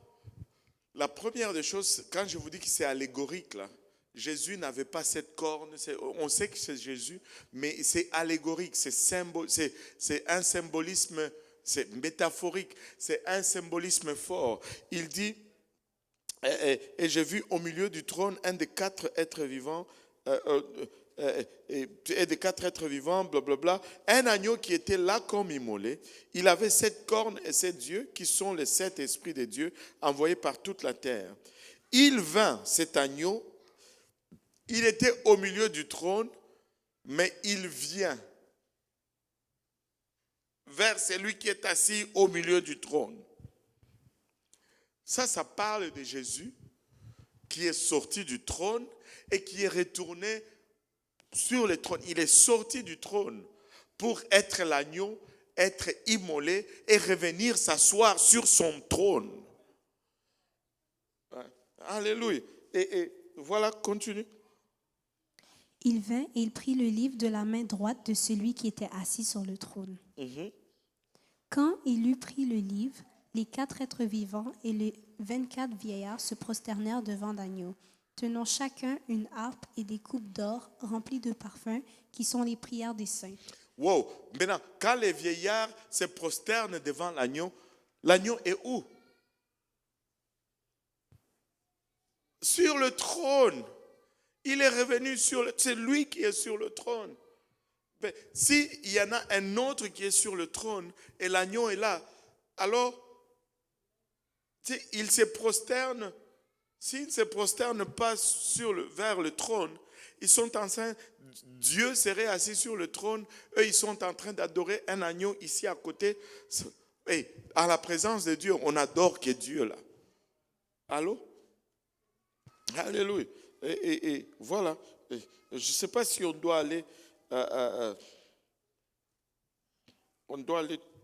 la première des choses, quand je vous dis que c'est allégorique, là, Jésus n'avait pas 7 cornes. On sait que c'est Jésus, mais c'est allégorique, c'est un symbolisme, c'est métaphorique, c'est un symbolisme fort. Il dit, et j'ai vu au milieu du trône un des 4 êtres vivants, et des 4 êtres vivants, blablabla, un agneau qui était là comme immolé. Il avait 7 cornes et 7 yeux, qui sont les 7 esprits de Dieu envoyés par toute la terre. Il vint, cet agneau, il était au milieu du trône, mais il vient vers celui qui est assis au milieu du trône. Ça parle de Jésus qui est sorti du trône et qui est retourné sur le trône. Il est sorti du trône pour être l'agneau, être immolé et revenir s'asseoir sur son trône. Alléluia. Et voilà, continue. Il vint et il prit le livre de la main droite de celui qui était assis sur le trône. Quand il eut pris le livre, les 4 êtres vivants et les 24 vieillards se prosternèrent devant l'agneau, tenant chacun une harpe et des coupes d'or remplies de parfums, qui sont les prières des saints. Wow. Maintenant, quand les vieillards se prosternent devant l'agneau, l'agneau est où? Sur le trône. Il est revenu c'est lui qui est sur le trône. Mais s'il y en a un autre qui est sur le trône et l'agneau est là, alors il se prosterne. S'ils ne se prosternent pas vers le trône, ils sont en train, Dieu serait assis sur le trône, eux ils sont en train d'adorer un agneau ici à côté. Et à la présence de Dieu, on adore que Dieu là. Allô? Alléluia. Et voilà. Je ne sais pas si on doit aller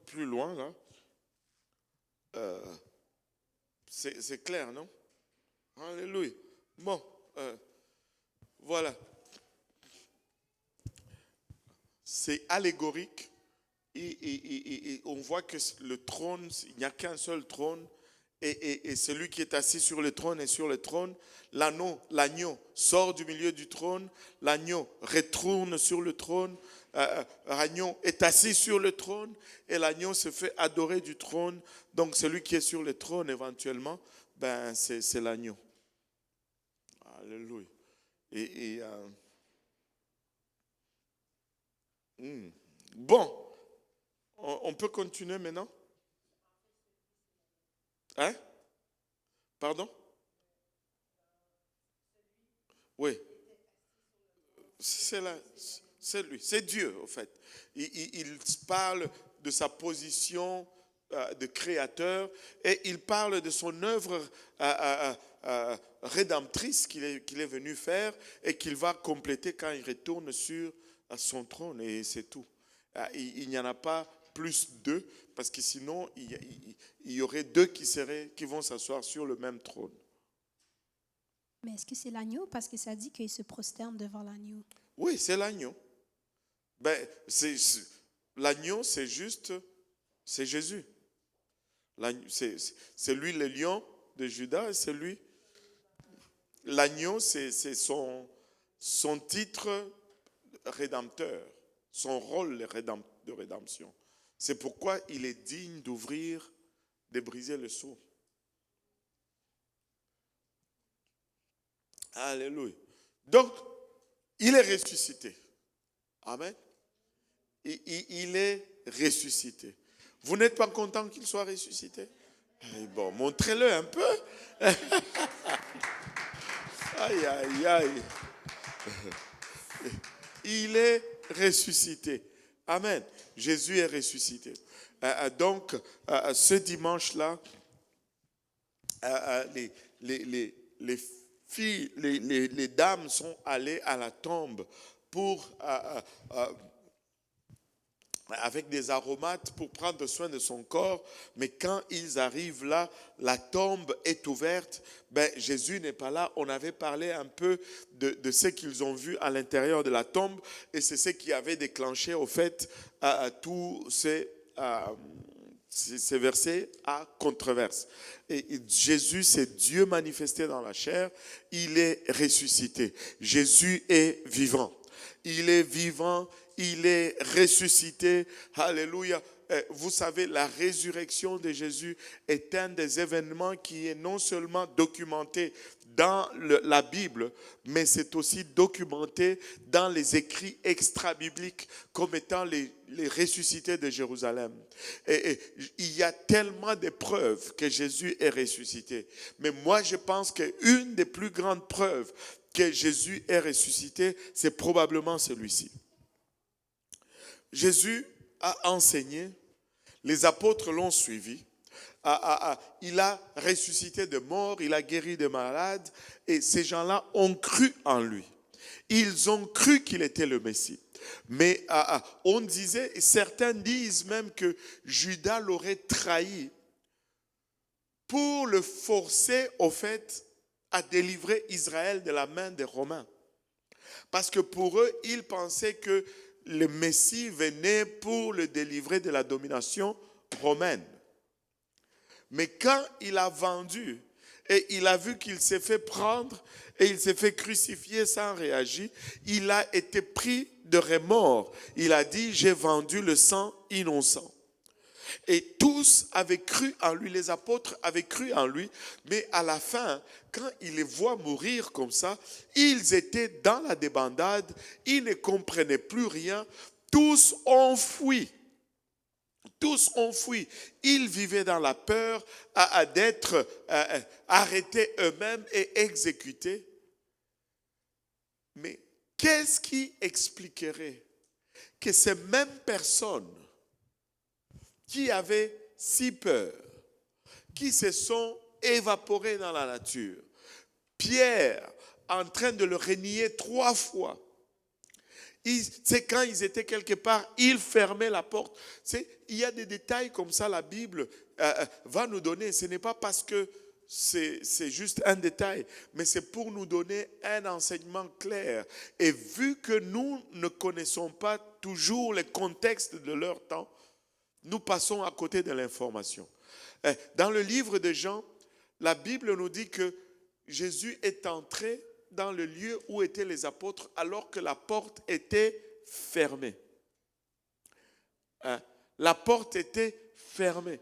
plus loin là. C'est clair, non? Alléluia. Bon, voilà. C'est allégorique. Et on voit que le trône, il n'y a qu'un seul trône. Et celui qui est assis sur le trône est sur le trône. L'agneau sort du milieu du trône. L'agneau retourne sur le trône. L'agneau est assis sur le trône. Et l'agneau se fait adorer du trône. Donc celui qui est sur le trône éventuellement, c'est l'agneau. Alléluia. Bon, on peut continuer maintenant? Hein? Pardon? Oui. C'est lui, c'est Dieu en fait. Il parle de sa position de créateur et il parle de son œuvre rédemptrice qu'il est venu faire et qu'il va compléter quand il retourne sur son trône, et c'est tout. Il n'y en a pas plus d'eux, parce que sinon il y aurait deux qui vont s'asseoir sur le même trône. Mais est-ce que c'est l'agneau? Parce que ça dit qu'il se prosterne devant l'agneau. Oui, c'est l'agneau. L'agneau, c'est Jésus. C'est lui le lion de Juda, et c'est lui. L'agneau, c'est son titre rédempteur, son rôle de rédemption. C'est pourquoi il est digne de briser le sceau. Alléluia. Donc, il est ressuscité. Amen. Il est ressuscité. Vous n'êtes pas content qu'il soit ressuscité? Bon, montrez-le un peu. Aïe, aïe, aïe. Il est ressuscité. Amen. Jésus est ressuscité. Donc, ce dimanche-là, les dames sont allées à la tombe avec des aromates pour prendre soin de son corps. Mais quand ils arrivent là, la tombe est ouverte. Jésus n'est pas là. On avait parlé un peu de ce qu'ils ont vu à l'intérieur de la tombe. Et c'est ce qui avait déclenché au fait tous ces versets à controverse. Et Jésus, c'est Dieu manifesté dans la chair. Il est ressuscité. Jésus est vivant. Il est vivant. Il est ressuscité. Alléluia. Vous savez, la résurrection de Jésus est un des événements qui est non seulement documenté dans la Bible, mais c'est aussi documenté dans les écrits extra-bibliques comme étant les ressuscités de Jérusalem. Et il y a tellement de preuves que Jésus est ressuscité. Mais moi, je pense qu'une des plus grandes preuves que Jésus est ressuscité, c'est probablement celui-ci. Jésus a enseigné, les apôtres l'ont suivi, il a ressuscité de morts, il a guéri de malades, et ces gens-là ont cru en lui. Ils ont cru qu'il était le Messie. Mais on disait, certains disent même que Judas l'aurait trahi pour le forcer au fait à délivrer Israël de la main des Romains. Parce que pour eux, ils pensaient que le Messie venait pour le délivrer de la domination romaine. Mais quand il a vendu et il a vu qu'il s'est fait prendre et il s'est fait crucifier sans réagir, il a été pris de remords. Il a dit, j'ai vendu le sang innocent. Et tous avaient cru en lui, les apôtres avaient cru en lui, mais à la fin, quand ils les voient mourir comme ça, ils étaient dans la débandade, ils ne comprenaient plus rien, tous ont fui. Tous ont fui. Ils vivaient dans la peur d'être arrêtés eux-mêmes et exécutés. Mais qu'est-ce qui expliquerait que ces mêmes personnes qui avaient si peur, qui se sont évaporées dans la nature, Pierre en train de le renier 3 fois, c'est quand ils étaient quelque part, ils fermaient la porte. Il y a des détails comme ça, la Bible va nous donner. Ce n'est pas parce que c'est juste un détail, mais c'est pour nous donner un enseignement clair. Et vu que nous ne connaissons pas toujours le contexte de leur temps, nous passons à côté de l'information. Dans le livre de Jean, la Bible nous dit que Jésus est entré dans le lieu où étaient les apôtres alors que la porte était fermée. La porte était fermée.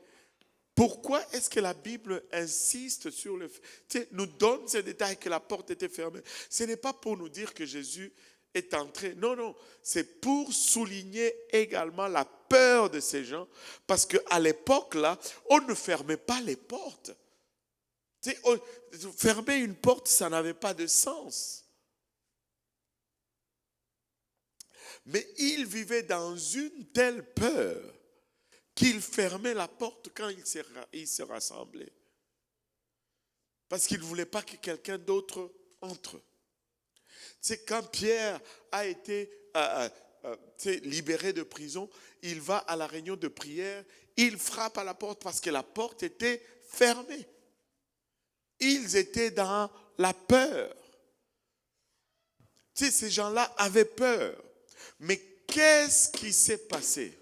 Pourquoi est-ce que la Bible insiste sur le fait, nous donne ces détails que la porte était fermée? Ce n'est pas pour nous dire que Jésus est entré. Non, non. C'est pour souligner également la peur de ces gens. Parce qu'à l'époque, là, on ne fermait pas les portes. Fermer une porte, ça n'avait pas de sens. Mais ils vivaient dans une telle peur qu'ils fermaient la porte quand ils se rassemblaient. Parce qu'ils ne voulaient pas que quelqu'un d'autre entre. C'est quand Pierre a été libéré de prison, il va à la réunion de prière, il frappe à la porte parce que la porte était fermée. Ils étaient dans la peur. Ces gens-là avaient peur. Mais qu'est-ce qui s'est passé?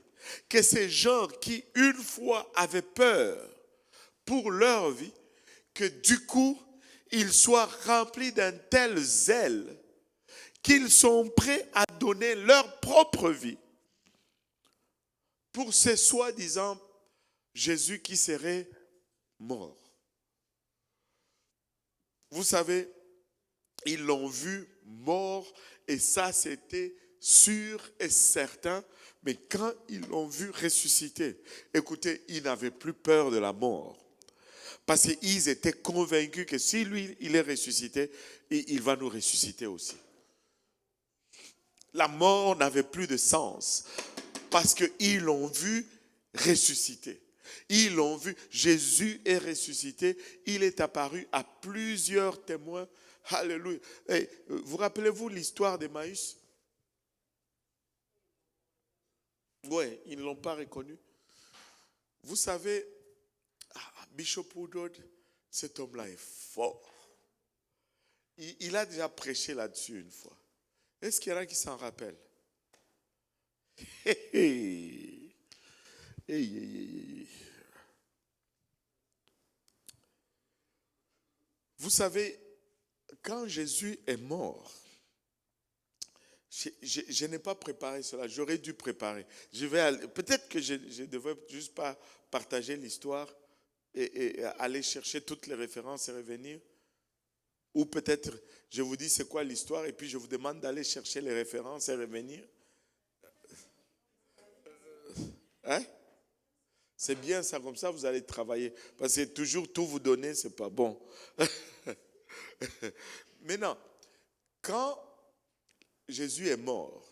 Que ces gens qui, une fois, avaient peur pour leur vie, que du coup, ils soient remplis d'un tel zèle qu'ils sont prêts à donner leur propre vie pour ce soi-disant Jésus qui serait mort. Vous savez, ils l'ont vu mort et ça c'était sûr et certain, mais quand ils l'ont vu ressusciter, écoutez, ils n'avaient plus peur de la mort. Parce qu'ils étaient convaincus que si lui, il est ressuscité, il va nous ressusciter aussi. La mort n'avait plus de sens parce qu'ils l'ont vu ressusciter. Ils l'ont vu, Jésus est ressuscité, il est apparu à plusieurs témoins. Alléluia. Et vous rappelez-vous l'histoire d'Emmaüs? Oui, ils ne l'ont pas reconnu. Vous savez, Bishop Woodward, cet homme-là est fort. Il a déjà prêché là-dessus une fois. Est-ce qu'il y en a qui s'en rappellent? Vous savez, quand Jésus est mort, je n'ai pas préparé cela, j'aurais dû préparer. Peut-être que je ne devrais juste pas partager l'histoire et aller chercher toutes les références et revenir. Ou peut-être je vous dis c'est quoi l'histoire et puis je vous demande d'aller chercher les références et revenir. Hein? C'est bien ça, comme ça vous allez travailler. Parce que toujours tout vous donner, c'est pas bon. Mais non, quand Jésus est mort,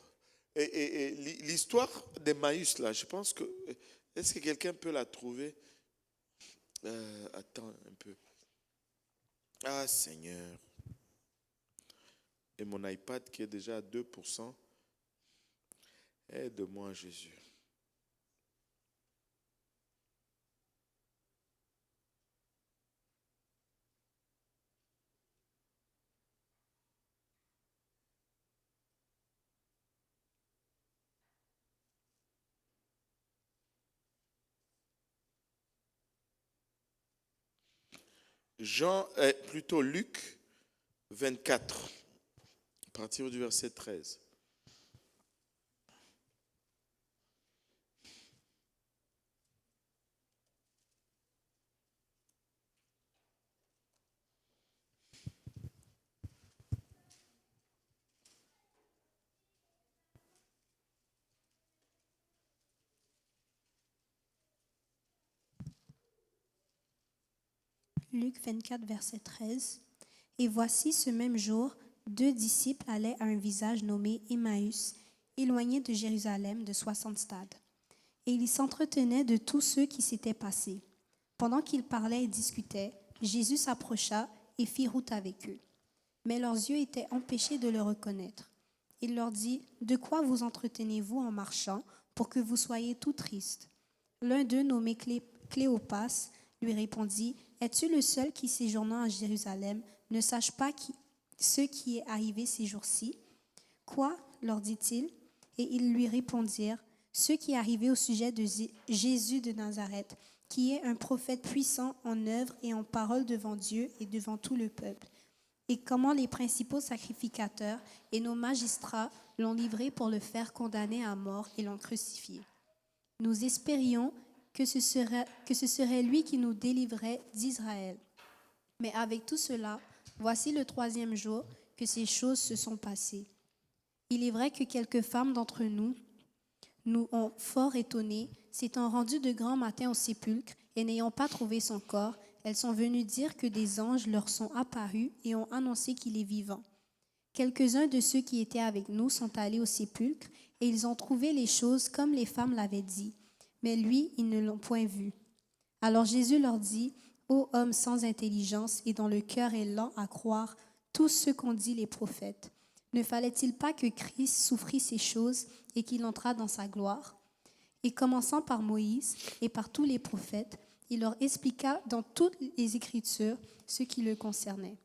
et l'histoire d'Emmaüs, là, je pense que, est-ce que quelqu'un peut la trouver? Attends un peu. Ah Seigneur. Et mon iPad qui est déjà à 2%. Aide-moi Jésus. plutôt Luc 24, à partir du verset 13. Luc 24, verset 13. Et voici ce même jour, 2 disciples allaient à un village nommé Emmaüs, éloigné de Jérusalem de 60 stades. Et ils s'entretenaient de tous ceux qui s'étaient passés. Pendant qu'ils parlaient et discutaient, Jésus s'approcha et fit route avec eux. Mais leurs yeux étaient empêchés de le reconnaître. Il leur dit, « De quoi vous entretenez-vous en marchant pour que vous soyez tout tristes ?» L'un d'eux, nommé Cléopas, lui répondit, « Es-tu le seul qui, séjournant à Jérusalem, ne sache pas ce qui est arrivé ces jours-ci ?» « Quoi ?» leur dit-il. Et ils lui répondirent, « Ce qui est arrivé au sujet de Jésus de Nazareth, qui est un prophète puissant en œuvre et en parole devant Dieu et devant tout le peuple. Et comment les principaux sacrificateurs et nos magistrats l'ont livré pour le faire condamner à mort et l'ont crucifié. Nous espérions que ce serait lui qui nous délivrait d'Israël. Mais avec tout cela, voici le 3e jour que ces choses se sont passées. Il est vrai que quelques femmes d'entre nous ont fort étonnés, s'étant rendues de grand matin au sépulcre et n'ayant pas trouvé son corps, elles sont venues dire que des anges leur sont apparus et ont annoncé qu'il est vivant. Quelques-uns de ceux qui étaient avec nous sont allés au sépulcre et ils ont trouvé les choses comme les femmes l'avaient dit. Mais lui, ils ne l'ont point vu. Alors Jésus leur dit, « Ô hommes sans intelligence et dont le cœur est lent à croire tout ce qu'ont dit les prophètes, ne fallait-il pas que Christ souffrit ces choses et qu'il entrât dans sa gloire ?» Et commençant par Moïse et par tous les prophètes, il leur expliqua dans toutes les Écritures ce qui le concernait.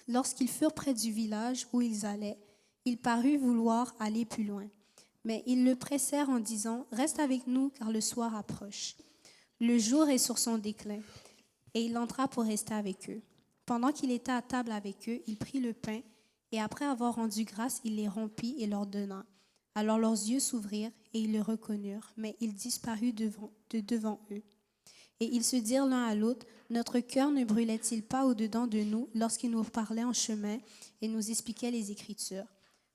Lorsqu'ils furent près du village où ils allaient, il parut vouloir aller plus loin. Mais ils le pressèrent en disant, « Reste avec nous, car le soir approche. Le jour est sur son déclin. » Et il entra pour rester avec eux. Pendant qu'il était à table avec eux, il prit le pain, et après avoir rendu grâce, il les rompit et leur donna. Alors leurs yeux s'ouvrirent, et ils le reconnurent, mais il disparut devant eux. Et ils se dirent l'un à l'autre, « Notre cœur ne brûlait-il pas au-dedans de nous lorsqu'il nous parlait en chemin et nous expliquait les Écritures ?»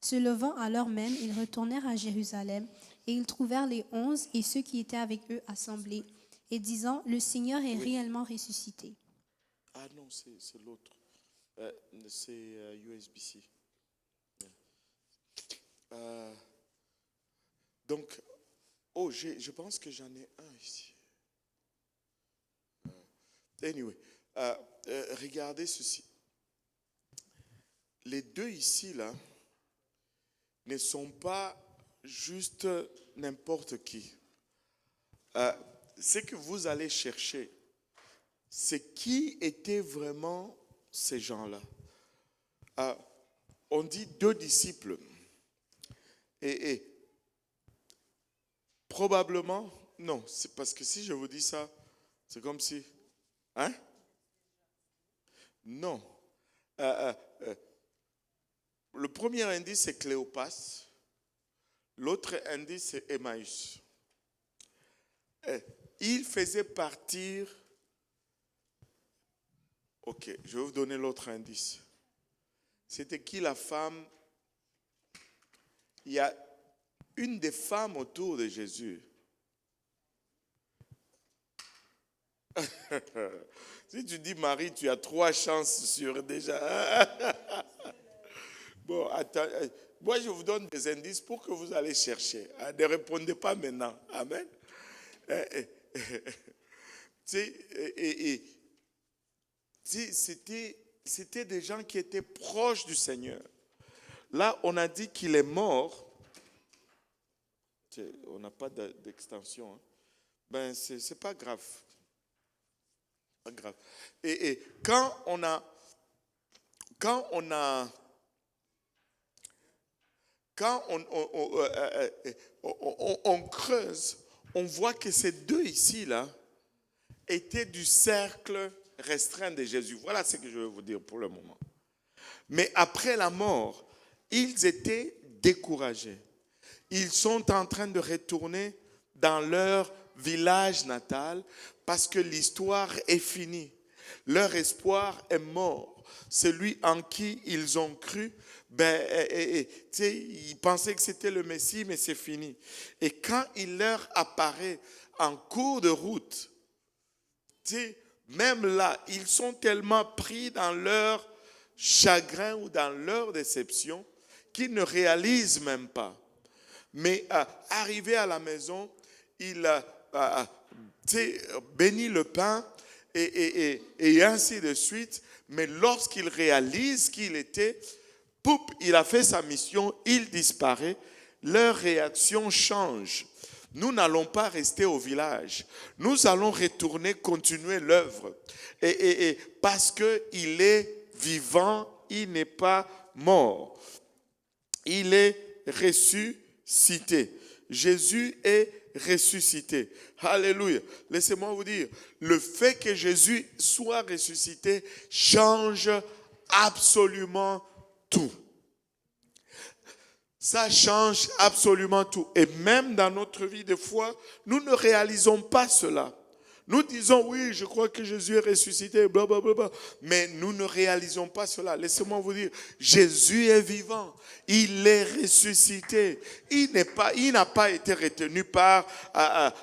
Se levant à l'heure même, ils retournèrent à Jérusalem, et ils trouvèrent les 11 et ceux qui étaient avec eux assemblés, et disant, « Le Seigneur est réellement ressuscité. » Ah non, c'est l'autre. C'est USB-C. Donc, je pense que j'en ai un ici. Anyway, regardez ceci. Les deux ici, là, ne sont pas juste n'importe qui. Ce que vous allez chercher, c'est qui étaient vraiment ces gens-là. On dit 2 disciples. Et probablement, non, c'est parce que si je vous dis ça, c'est comme si... Hein? Non. Le premier indice, c'est Cléopas. L'autre indice, c'est Emmaüs. Il faisait partir... Ok, je vais vous donner l'autre indice. C'était qui la femme? Il y a une des femmes autour de Jésus. Si tu dis Marie, tu as 3 chances sur déjà. Bon, attends. Moi, je vous donne des indices pour que vous allez chercher. Ne répondez pas maintenant. Amen. C'était des gens qui étaient proches du Seigneur. Là, on a dit qu'il est mort. On n'a pas d'extension. Hein. Ben, c'est pas grave. Pas grave. Et quand on creuse, on voit que ces deux ici là étaient du cercle restreint de Jésus. Voilà ce que je veux vous dire pour le moment. Mais après la mort, ils étaient découragés. Ils sont en train de retourner dans leur village natal parce que l'histoire est finie. Leur espoir est mort. Celui en qui ils ont cru, ils pensaient que c'était le Messie, mais c'est fini. Et quand il leur apparaît en cours de route, même là, ils sont tellement pris dans leur chagrin ou dans leur déception qu'ils ne réalisent même pas. Mais arrivé à la maison, il bénit le pain et ainsi de suite. Mais lorsqu'il réalise qui il était, poup, il a fait sa mission, il disparaît. Leur réaction change. Nous n'allons pas rester au village. Nous allons retourner, continuer l'œuvre. Et parce qu'il est vivant, il n'est pas mort. Il est ressuscité. Jésus est ressuscité. Alléluia. Laissez-moi vous dire, le fait que Jésus soit ressuscité change absolument tout. Ça change absolument tout. Et même dans notre vie de foi, nous ne réalisons pas cela. Nous disons, oui, je crois que Jésus est ressuscité, blablabla. Mais nous ne réalisons pas cela. Laissez-moi vous dire, Jésus est vivant. Il est ressuscité. Il n'a pas été retenu par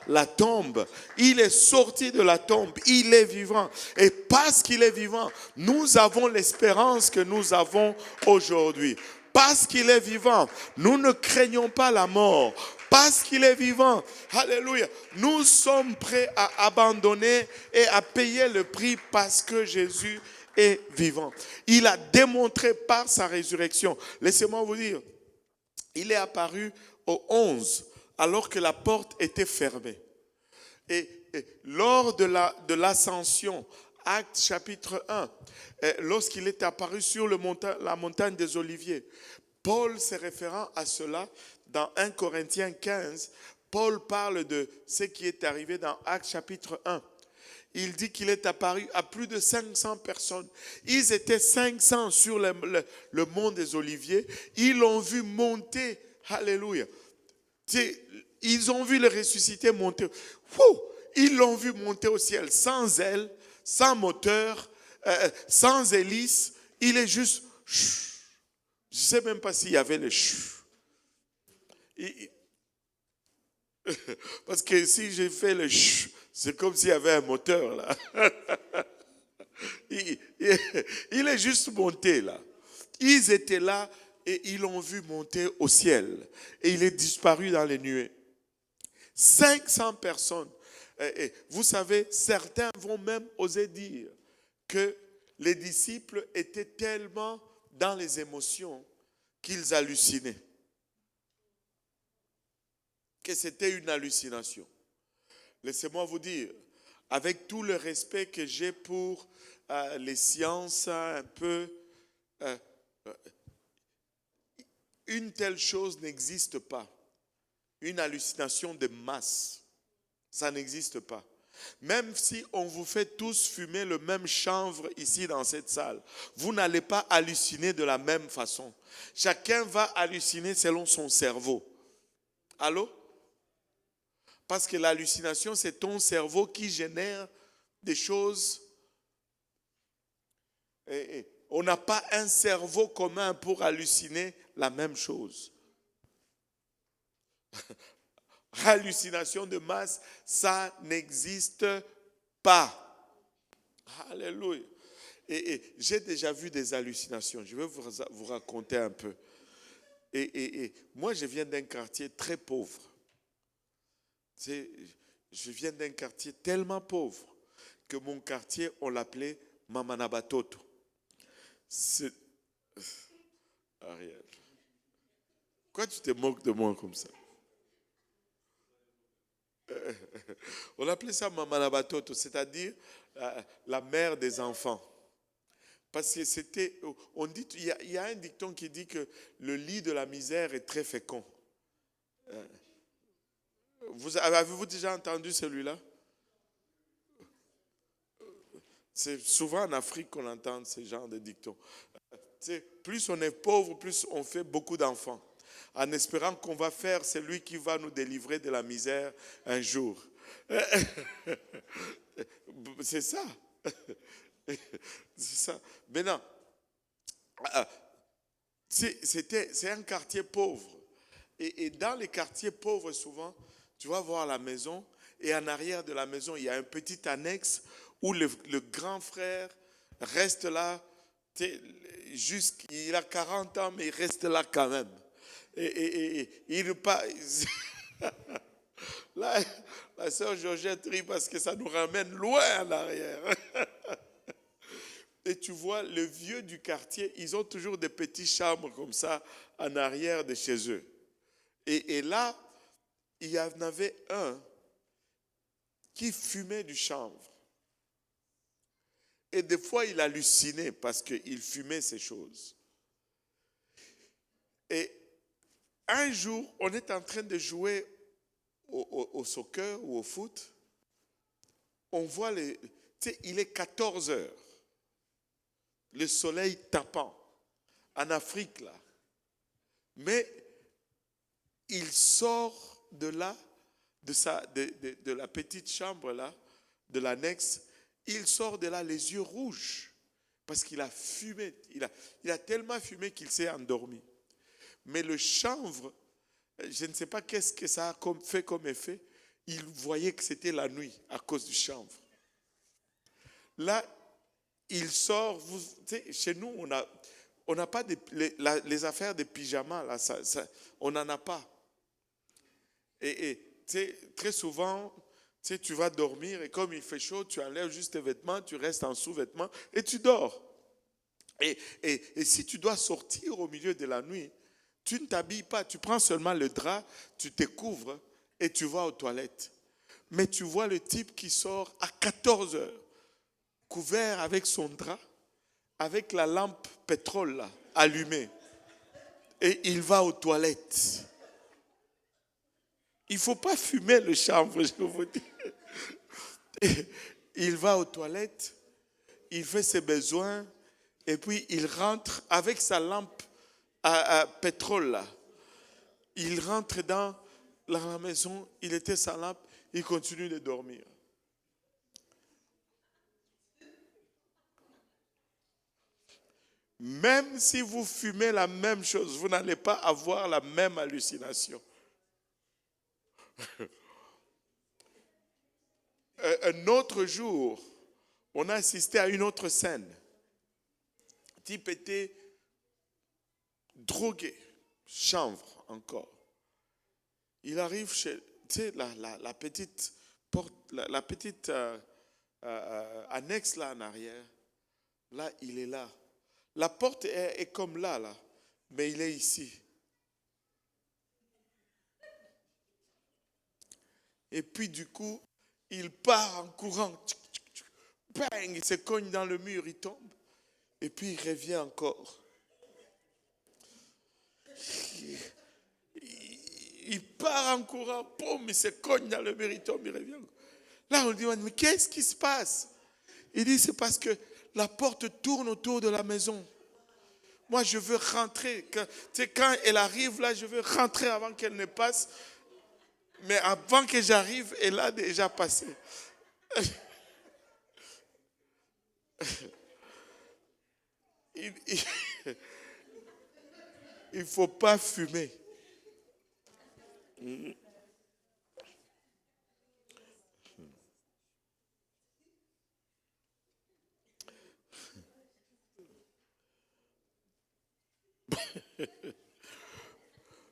la tombe. Il est sorti de la tombe. Il est vivant. Et parce qu'il est vivant, nous avons l'espérance que nous avons aujourd'hui. Parce qu'il est vivant, nous ne craignons pas la mort. Parce qu'il est vivant, alléluia, nous sommes prêts à abandonner et à payer le prix parce que Jésus est vivant. Il a démontré par sa résurrection. Laissez-moi vous dire, il est apparu au 11 alors que la porte était fermée. Et lors de l'ascension, Actes chapitre 1, lorsqu'il est apparu sur la montagne des Oliviers, Paul se référant à cela, dans 1 Corinthiens 15, Paul parle de ce qui est arrivé dans Actes chapitre 1. Il dit qu'il est apparu à plus de 500 personnes. Ils étaient 500 sur le mont des Oliviers. Ils l'ont vu monter. Alléluia. Ils ont vu le ressuscité monter. Ils l'ont vu monter au ciel sans aile, sans moteur, sans hélice. Il est juste... Je ne sais même pas s'il y avait le parce que si j'ai fait le c'est comme s'il y avait un moteur là. Il est juste monté là. Ils étaient là et ils l'ont vu monter au ciel. Et il est disparu dans les nuées. 500 personnes. Et vous savez, certains vont même oser dire que les disciples étaient tellement dans les émotions qu'ils hallucinaient. Que c'était une hallucination. Laissez-moi vous dire, avec tout le respect que j'ai pour les sciences, un peu, une telle chose n'existe pas. Une hallucination de masse, ça n'existe pas. Même si on vous fait tous fumer le même chanvre ici dans cette salle, vous n'allez pas halluciner de la même façon. Chacun va halluciner selon son cerveau. Allô? Parce que l'hallucination, c'est ton cerveau qui génère des choses. Et on n'a pas un cerveau commun pour halluciner la même chose. Hallucination de masse, ça n'existe pas. Alléluia. Et j'ai déjà vu des hallucinations. Je vais vous raconter un peu. Et moi, je viens d'un quartier très pauvre. Je viens d'un quartier tellement pauvre que mon quartier, on l'appelait Mamanabatoto. Ariel, pourquoi tu te moques de moi comme ça? On appelait ça Mamanabatoto, c'est-à-dire la mère des enfants. Parce que c'était, on dit, il y a un dicton qui dit que le lit de la misère est très fécond. Avez-vous déjà entendu celui-là? C'est souvent en Afrique qu'on entend ce genre de dictons. Plus on est pauvre, plus on fait beaucoup d'enfants, en espérant qu'on va faire celui qui va nous délivrer de la misère un jour. C'est ça. C'est ça. Maintenant, c'est un quartier pauvre. Et dans les quartiers pauvres, souvent, tu vas voir la maison, et en arrière de la maison, il y a un petit annexe où le grand frère reste là, il a 40 ans, mais il reste là quand même. Et il ne pas. Là, la sœur Georgette rit parce que ça nous ramène loin en arrière. Et tu vois, les vieux du quartier, ils ont toujours des petites chambres comme ça en arrière de chez eux. Et là, il y en avait un qui fumait du chanvre. Et des fois, il hallucinait parce qu'il fumait ces choses. Et un jour, on est en train de jouer au soccer ou au foot. On voit il est 14 heures. Le soleil tapant. En Afrique, là. Mais il sort de là, de la petite chambre, là, de l'annexe. Il sort de là les yeux rouges. Parce qu'il a fumé. Il a tellement fumé qu'il s'est endormi. Mais le chanvre, je ne sais pas qu'est-ce que ça a fait comme effet. Il voyait que c'était la nuit à cause du chanvre. Là, il sort. Chez nous, on n'a pas les affaires de pyjama. Là, on n'en a pas. Et très souvent, tu vas dormir et comme il fait chaud, tu enlèves juste tes vêtements, tu restes en sous-vêtements et tu dors. Et si tu dois sortir au milieu de la nuit, tu ne t'habilles pas, tu prends seulement le drap, tu te couvres et tu vas aux toilettes. Mais tu vois le type qui sort à 14 heures, couvert avec son drap, avec la lampe pétrole là, allumée. Et il va aux toilettes. Il ne faut pas fumer le chanvre, je vous dis. Il va aux toilettes, il fait ses besoins, et puis il rentre avec sa lampe à pétrole là. Il rentre dans la maison, il était sa lampe, il continue de dormir. Même si vous fumez la même chose, vous n'allez pas avoir la même hallucination. Un autre jour, on a assisté à une autre scène. Le type était drogué, chanvre encore. Il arrive chez, la petite porte, la petite annexe là en arrière. Là, il est là. La porte est comme là, mais il est ici. Et puis du coup, il part en courant. Bang, il se cogne dans le mur, il tombe. Et puis il revient encore. Il part en courant, boum, il se cogne dans le mur, il tombe, il revient. Là, on lui demande, mais qu'est-ce qui se passe? Il dit, c'est parce que la porte tourne autour de la maison. Moi, je veux rentrer. Quand elle arrive là, je veux rentrer avant qu'elle ne passe. Mais avant que j'arrive, elle a déjà passé. Il ne faut pas fumer.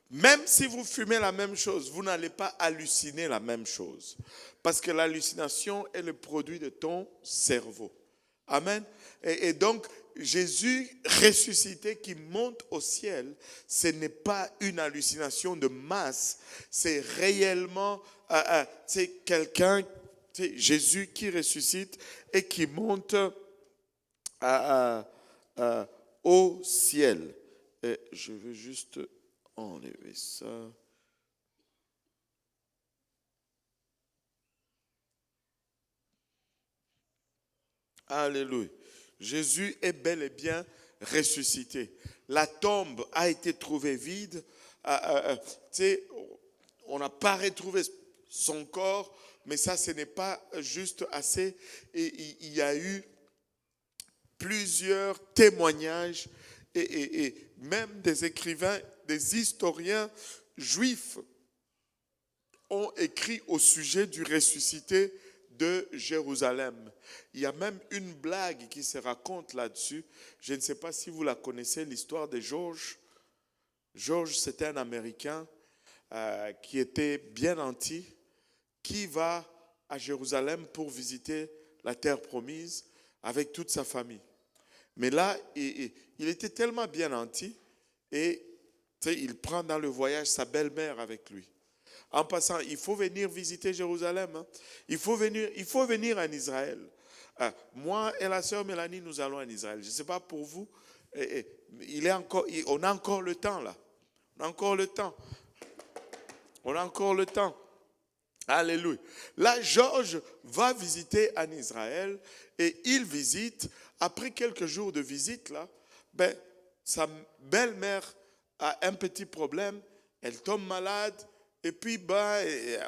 Même si vous fumez la même chose, vous n'allez pas halluciner la même chose. Parce que l'hallucination est le produit de ton cerveau. Amen. Et donc, Jésus ressuscité qui monte au ciel, ce n'est pas une hallucination de masse. C'est réellement c'est quelqu'un, c'est Jésus qui ressuscite et qui monte au ciel. Et je veux juste enlever ça. Alléluia. Jésus est bel et bien ressuscité. La tombe a été trouvée vide. On n'a pas retrouvé son corps, mais ça, ce n'est pas juste assez. Et il y a eu plusieurs témoignages et même des écrivains, des historiens juifs ont écrit au sujet du ressuscité de Jérusalem. Il y a même une blague qui se raconte là-dessus. Je ne sais pas si vous la connaissez, l'histoire de Georges. Georges, c'était un Américain qui était bien nanti, qui va à Jérusalem pour visiter la terre promise avec toute sa famille. Mais là, il était tellement bien nanti et il prend dans le voyage sa belle-mère avec lui. En passant, il faut venir visiter Jérusalem. Hein. Il faut venir en Israël. Moi et la sœur Mélanie, nous allons en Israël. Je ne sais pas pour vous, on a encore le temps là. On a encore le temps. On a encore le temps. Alléluia. Là, Georges va visiter en Israël et il visite. Après quelques jours de visite, là, sa belle-mère a un petit problème. Elle tombe malade et puis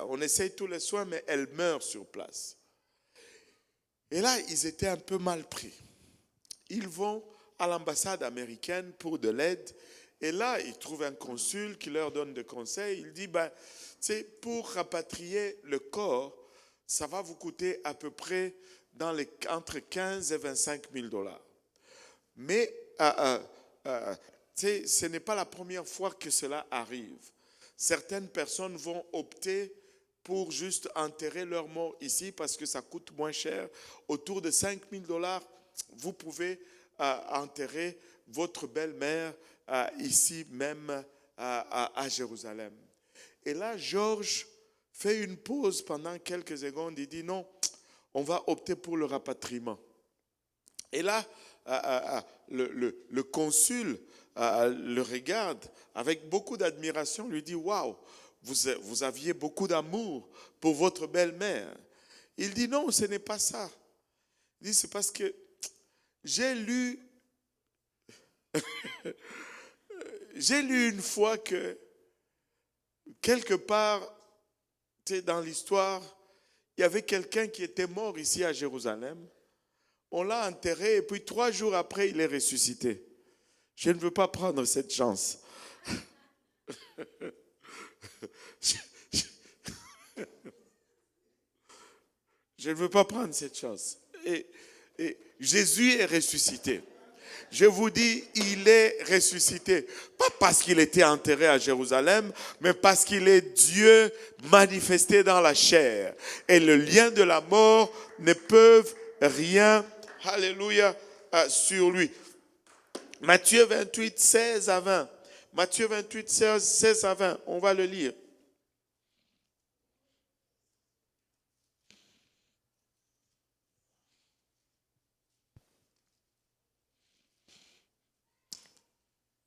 on essaye tous les soins, mais elle meurt sur place. Et là, ils étaient un peu mal pris. Ils vont à l'ambassade américaine pour de l'aide. Et là, ils trouvent un consul qui leur donne des conseils. Il dit, pour rapatrier le corps, ça va vous coûter à peu près entre 15 et 25 000 $. Mais ce n'est pas la première fois que cela arrive. Certaines personnes vont opter pour juste enterrer leur mort ici parce que ça coûte moins cher. Autour de 5 000 $, vous pouvez enterrer votre belle-mère ici même à Jérusalem. Et là, Georges fait une pause pendant quelques secondes. Il dit non, on va opter pour le rapatriement. Et là, le consul le regarde avec beaucoup d'admiration, lui dit waouh, vous aviez beaucoup d'amour pour votre belle-mère. Il dit non, ce n'est pas ça. Il dit c'est parce que j'ai lu une fois que quelque part dans l'histoire, il y avait quelqu'un qui était mort ici à Jérusalem. On l'a enterré et puis 3 jours après, il est ressuscité. Je ne veux pas prendre cette chance. Je ne veux pas prendre cette chance. Et Jésus est ressuscité. Je vous dis, il est ressuscité. Pas parce qu'il était enterré à Jérusalem, mais parce qu'il est Dieu manifesté dans la chair. Et le lien de la mort ne peut rien, alléluia, sur lui. Matthieu 28, 16 à 20. Matthieu 28, 16 à 20. On va le lire.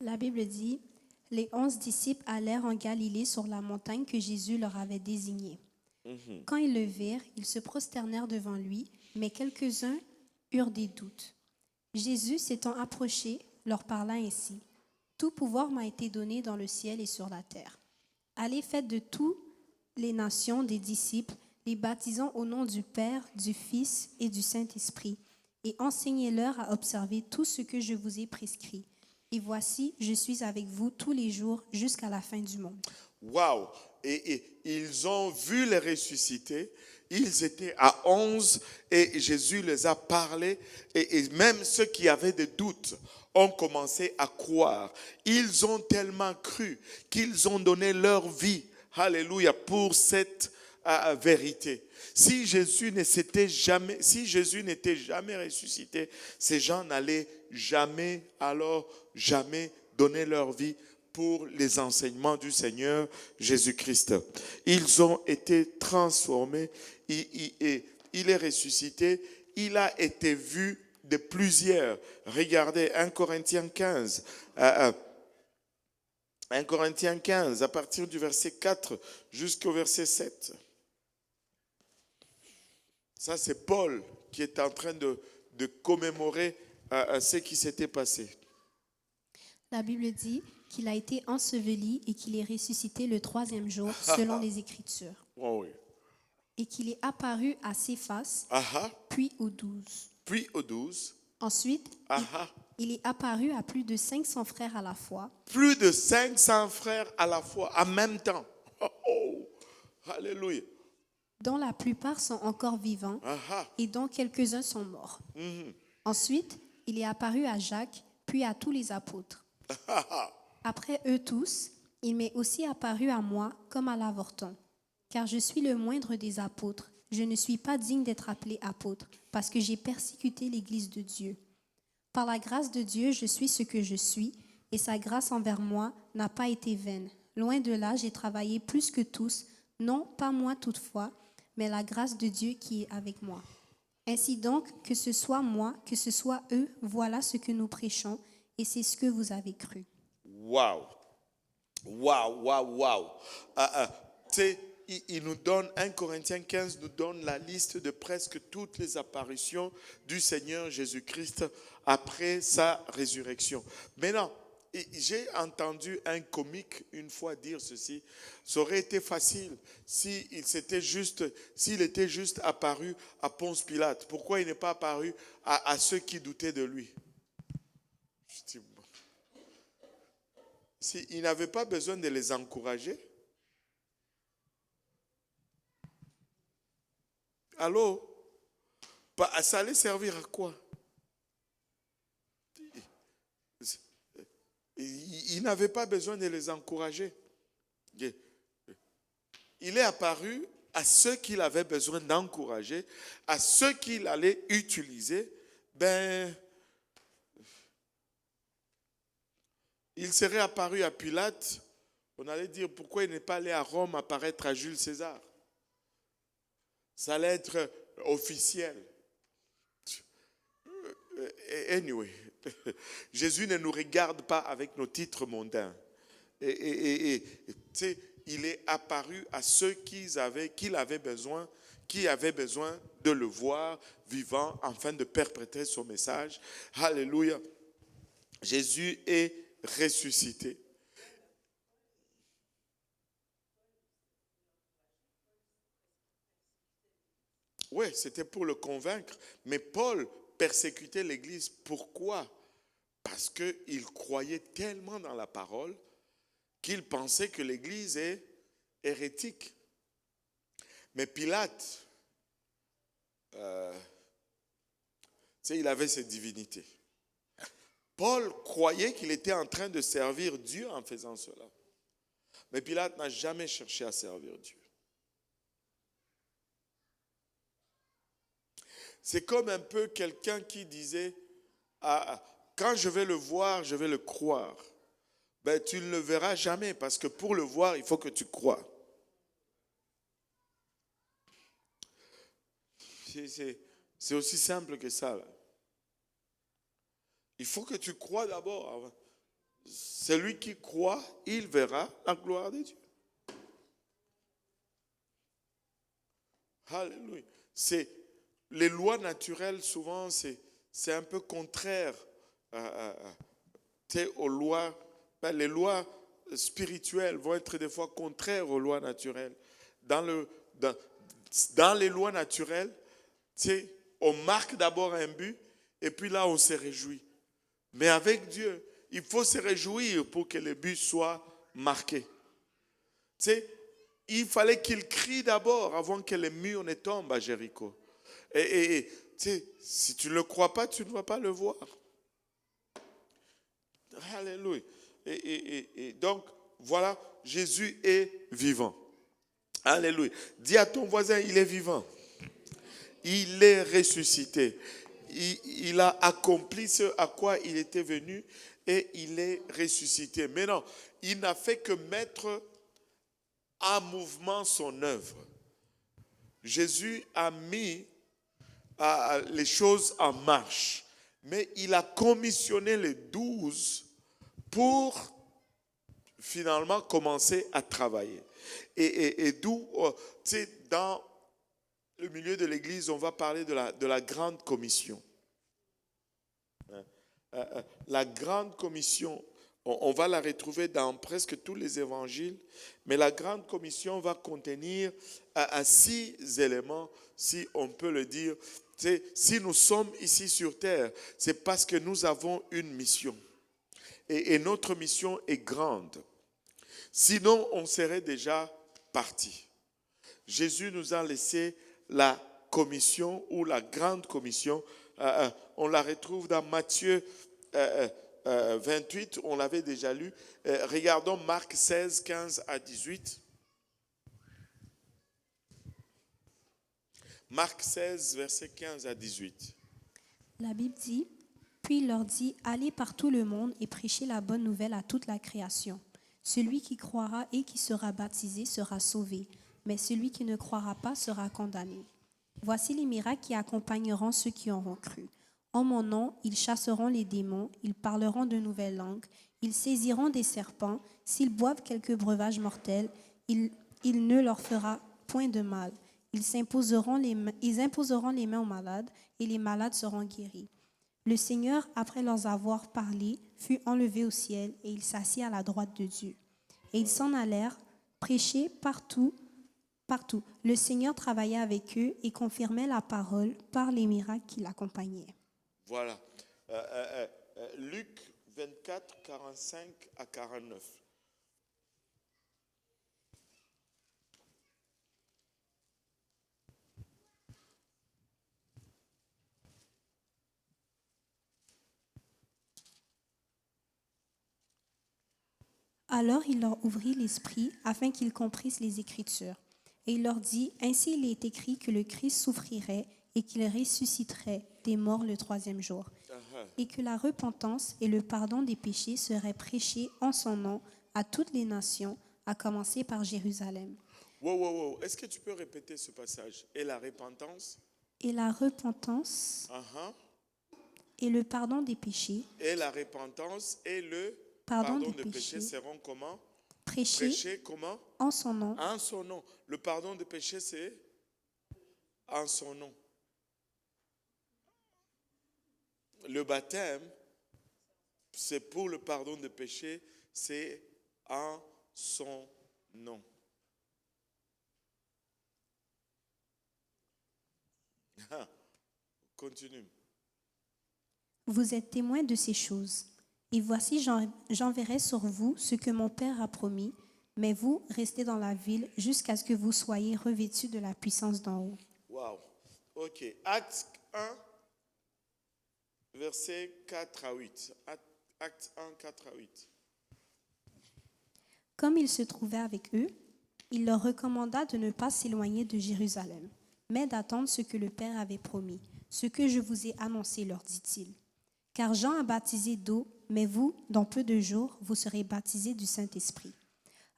La Bible dit, « Les 11 disciples allèrent en Galilée sur la montagne que Jésus leur avait désignée. Quand ils le virent, ils se prosternèrent devant lui, mais quelques-uns eurent des doutes. Jésus, s'étant approché, leur parla ainsi. « Tout pouvoir m'a été donné dans le ciel et sur la terre. Allez, faites de toutes les nations des disciples, les baptisant au nom du Père, du Fils et du Saint-Esprit, et enseignez-leur à observer tout ce que je vous ai prescrit. Et voici, je suis avec vous tous les jours jusqu'à la fin du monde. » Waouh! Et ils ont vu les ressuscités. Ils étaient à 11 et Jésus les a parlé. Et même ceux qui avaient des doutes ont commencé à croire. Ils ont tellement cru qu'ils ont donné leur vie, alléluia, pour cette vérité. Si Jésus n'était jamais ressuscité, ces gens n'allaient jamais donner leur vie pour les enseignements du Seigneur Jésus-Christ. Ils ont été transformés. Il est ressuscité. Il a été vu de plusieurs. Regardez 1 Corinthiens 15. 1 Corinthiens 15, à partir du verset 4 jusqu'au verset 7. Ça, c'est Paul qui est en train de de commémorer ce qui s'était passé. La Bible dit qu'il a été enseveli et qu'il est ressuscité le 3e jour, selon les Écritures. Oh oui. Et qu'il est apparu à Céphas, puis aux 12. Puis aux 12. Ensuite, il est apparu à plus de 500 frères à la fois. Plus de 500 frères à la fois, en même temps. Oh, alléluia. Dont la plupart sont encore vivants et dont quelques-uns sont morts. Ensuite, il est apparu à Jacques, puis à tous les apôtres. Après eux tous, il m'est aussi apparu à moi comme à l'avorton, car je suis le moindre des apôtres. Je ne suis pas digne d'être appelé apôtre, parce que j'ai persécuté l'Église de Dieu. Par la grâce de Dieu, je suis ce que je suis, et sa grâce envers moi n'a pas été vaine. Loin de là, j'ai travaillé plus que tous, non pas moi toutefois, mais la grâce de Dieu qui est avec moi. Ainsi donc, que ce soit moi, que ce soit eux, voilà ce que nous prêchons, et c'est ce que vous avez cru. Waouh! Waouh, waouh, waouh! Tu sais, il nous donne, 1 Corinthiens 15 nous donne la liste de presque toutes les apparitions du Seigneur Jésus-Christ après sa résurrection. Maintenant, j'ai entendu un comique une fois dire ceci: ça aurait été facile s'il était juste apparu à Ponce Pilate. Pourquoi il n'est pas apparu à ceux qui doutaient de lui? Je dis, il n'avait pas besoin de les encourager. Allô? Ça allait servir à quoi? Il n'avait pas besoin de les encourager. Il est apparu à ceux qu'il avait besoin d'encourager, à ceux qu'il allait utiliser. Il serait apparu à Pilate, on allait dire pourquoi il n'est pas allé à Rome apparaître à Jules César. Ça allait être officiel. Anyway, Jésus ne nous regarde pas avec nos titres mondains. Tu sais, il est apparu à ceux qui avaient besoin de le voir vivant afin de perpétrer son message. Alléluia. Jésus est ressuscité. Oui, c'était pour le convaincre. Mais Paul persécutait l'Église. Pourquoi? Parce qu'il croyait tellement dans la parole qu'il pensait que l'Église est hérétique. Mais Pilate, il avait cette divinité. Paul croyait qu'il était en train de servir Dieu en faisant cela. Mais Pilate n'a jamais cherché à servir Dieu. C'est comme un peu quelqu'un qui disait, quand je vais le voir, je vais le croire. Tu ne le verras jamais parce que pour le voir, il faut que tu crois. C'est aussi simple que ça, là. Il faut que tu crois d'abord. Celui qui croit, il verra la gloire de Dieu. Alléluia. Les lois naturelles, souvent, c'est un peu contraire aux lois. Les lois spirituelles vont être des fois contraires aux lois naturelles. Dans les lois naturelles, on marque d'abord un but et puis là, on se réjouit. Mais avec Dieu, il faut se réjouir pour que le but soit marqué. Il fallait qu'il crie d'abord avant que les murs ne tombent à Jéricho. Et si tu ne le crois pas, tu ne vas pas le voir. Alléluia. Et donc, voilà, Jésus est vivant. Alléluia. Dis à ton voisin, il est vivant. Il est ressuscité. Il a accompli ce à quoi il était venu et il est ressuscité. Mais non, il n'a fait que mettre en mouvement son œuvre. Jésus a mis les choses en marche, mais il a commissionné les 12 pour finalement commencer à travailler. Et d'où, dans le milieu de l'Église, on va parler de la grande commission. La grande commission, on va la retrouver dans presque tous les évangiles, mais la grande commission va contenir 6 éléments, si on peut le dire. Si nous sommes ici sur terre, c'est parce que nous avons une mission. Et notre mission est grande. Sinon, on serait déjà parti. Jésus nous a laissé la commission ou la grande commission. On la retrouve dans Matthieu 28, on l'avait déjà lu. Regardons Marc 16, 15 à 18. Marc 16, versets 15 à 18. La Bible dit, puis il leur dit, allez par tout le monde et prêchez la bonne nouvelle à toute la création. Celui qui croira et qui sera baptisé sera sauvé, mais celui qui ne croira pas sera condamné. Voici les miracles qui accompagneront ceux qui auront cru. En mon nom, ils chasseront les démons, ils parleront de nouvelles langues, ils saisiront des serpents, s'ils boivent quelque breuvage mortel, il ne leur fera point de mal. Ils imposeront les mains aux malades et les malades seront guéris. Le Seigneur, après leur avoir parlé, fut enlevé au ciel et il s'assit à la droite de Dieu. Et ils s'en allèrent prêcher partout. Le Seigneur travaillait avec eux et confirmait la parole par les miracles qui l'accompagnaient. Voilà. Luc 24, 45 à 49. Alors il leur ouvrit l'esprit afin qu'ils comprissent les Écritures. Et il leur dit, ainsi il est écrit que le Christ souffrirait et qu'il ressusciterait des morts le 3e jour. Et que la repentance et le pardon des péchés seraient prêchés en son nom à toutes les nations, à commencer par Jérusalem. Wow. Est-ce que tu peux répéter ce passage? Et la repentance? Et la repentance et le pardon des péchés. Et la repentance et le pardon des des péchés péchés seront comment? Prêchés comment? en son nom. En son nom. Le pardon des péchés, c'est en son nom. Le baptême, c'est pour le pardon des péchés, c'est en son nom. Continue. Vous êtes témoins de ces choses. Et voici, j'enverrai sur vous ce que mon Père a promis, mais vous restez dans la ville jusqu'à ce que vous soyez revêtus de la puissance d'en haut. Wow. Ok. Acte 1, versets 4 à 8. Acte 1, 4 à 8. Comme il se trouvait avec eux, il leur recommanda de ne pas s'éloigner de Jérusalem, mais d'attendre ce que le Père avait promis, ce que je vous ai annoncé, leur dit-il. Car Jean a baptisé d'eau, mais vous, dans peu de jours, vous serez baptisés du Saint-Esprit.